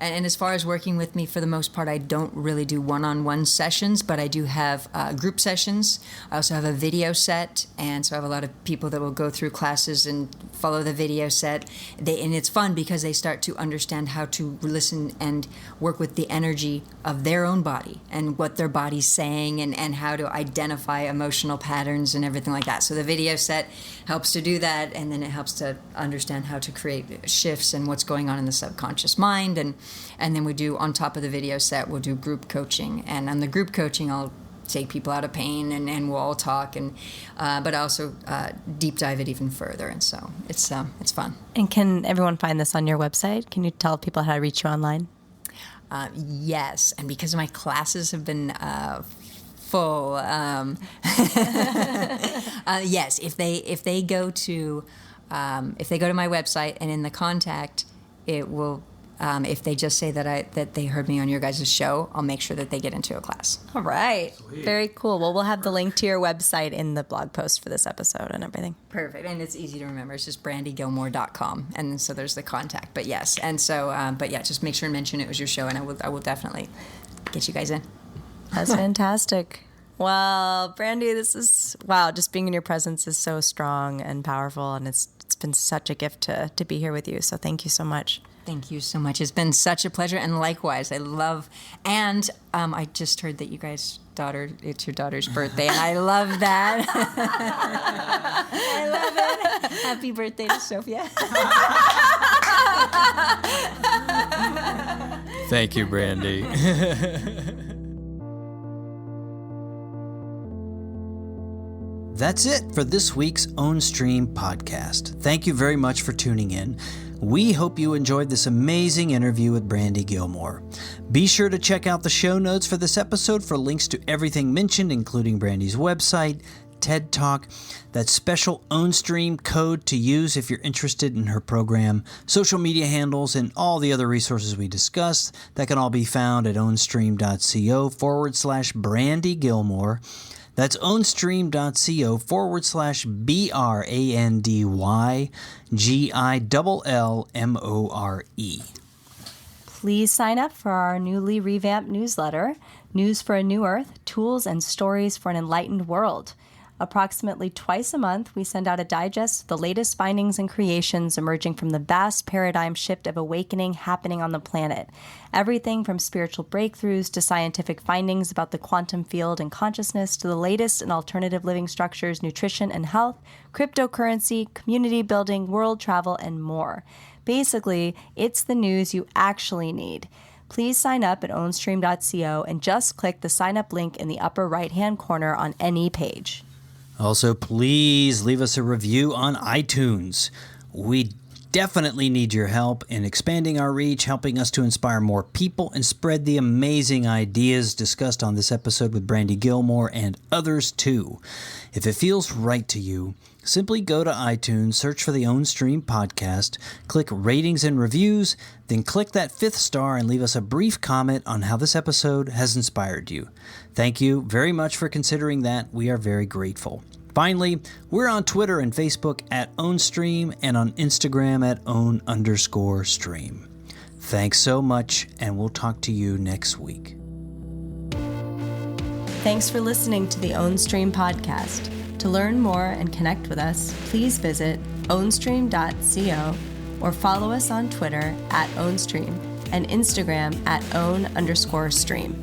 And as far as working with me, for the most part, I don't really do one-on-one sessions, but I do have group sessions. I also have a video set, and so I have a lot of people that will go through classes and follow the video set. And it's fun because they start to understand how to listen and work with the energy of their own body and what their body's saying, and how to identify emotional patterns and everything like that. So the video set helps to do that, and then it helps to understand how to create shifts and what's going on in the subconscious mind. And then we do, on top of the video set, we'll do group coaching. And on the group coaching, I'll take people out of pain, and we'll all talk, but also deep dive it even further. And so it's fun. And can everyone find this on your website? Can you tell people how to reach you online? Yes, and because my classes have been full, yes. If they go to my website, and in the contact, it will. If they just say that they heard me on your guys' show, I'll make sure that they get into a class. All right. Sweet. Very cool. Well, we'll have the link to your website in the blog post for this episode and everything. Perfect. And it's easy to remember. It's just brandygillmore.com. And so there's the contact. But yes. And so, just make sure and mention it was your show, and I will definitely get you guys in. That's fantastic. Well, Brandy, just being in your presence is so strong and powerful, and it's been such a gift to be here with you. So thank you so much. Thank you so much. It's been such a pleasure, and likewise, I love. And I just heard that it's your daughter's birthday, and I love that. I love it. Happy birthday to Sophia. Thank you, Brandy. That's it for this week's Ownstream podcast. Thank you very much for tuning in. We hope you enjoyed this amazing interview with Brandy Gillmore. Be sure to check out the show notes for this episode for links to everything mentioned, including Brandy's website, TED Talk, that special Ownstream code to use if you're interested in her program, social media handles, and all the other resources we discussed. That can all be found at ownstream.co/Brandy Gillmore. That's ownstream.co/BRANDYGILLMORE. Please sign up for our newly revamped newsletter, News for a New Earth, Tools and Stories for an Enlightened World. Approximately twice a month, we send out a digest of the latest findings and creations emerging from the vast paradigm shift of awakening happening on the planet. Everything from spiritual breakthroughs to scientific findings about the quantum field and consciousness to the latest in alternative living structures, nutrition and health, cryptocurrency, community building, world travel, and more. Basically, it's the news you actually need. Please sign up at ownstream.co and just click the sign up link in the upper right-hand corner on any page. Also, please leave us a review on iTunes. We definitely need your help in expanding our reach, helping us to inspire more people and spread the amazing ideas discussed on this episode with Brandy Gillmore and others too. If it feels right to you, simply go to iTunes, search for the Ownstream podcast, click ratings and reviews, then click that 5th star and leave us a brief comment on how this episode has inspired you. Thank you very much for considering that. We are very grateful. Finally, we're on Twitter and Facebook at Ownstream and on Instagram at Own_stream. Thanks so much, and we'll talk to you next week. Thanks for listening to the Ownstream podcast. To learn more and connect with us, please visit ownstream.co or follow us on Twitter at Ownstream and Instagram at Own_stream.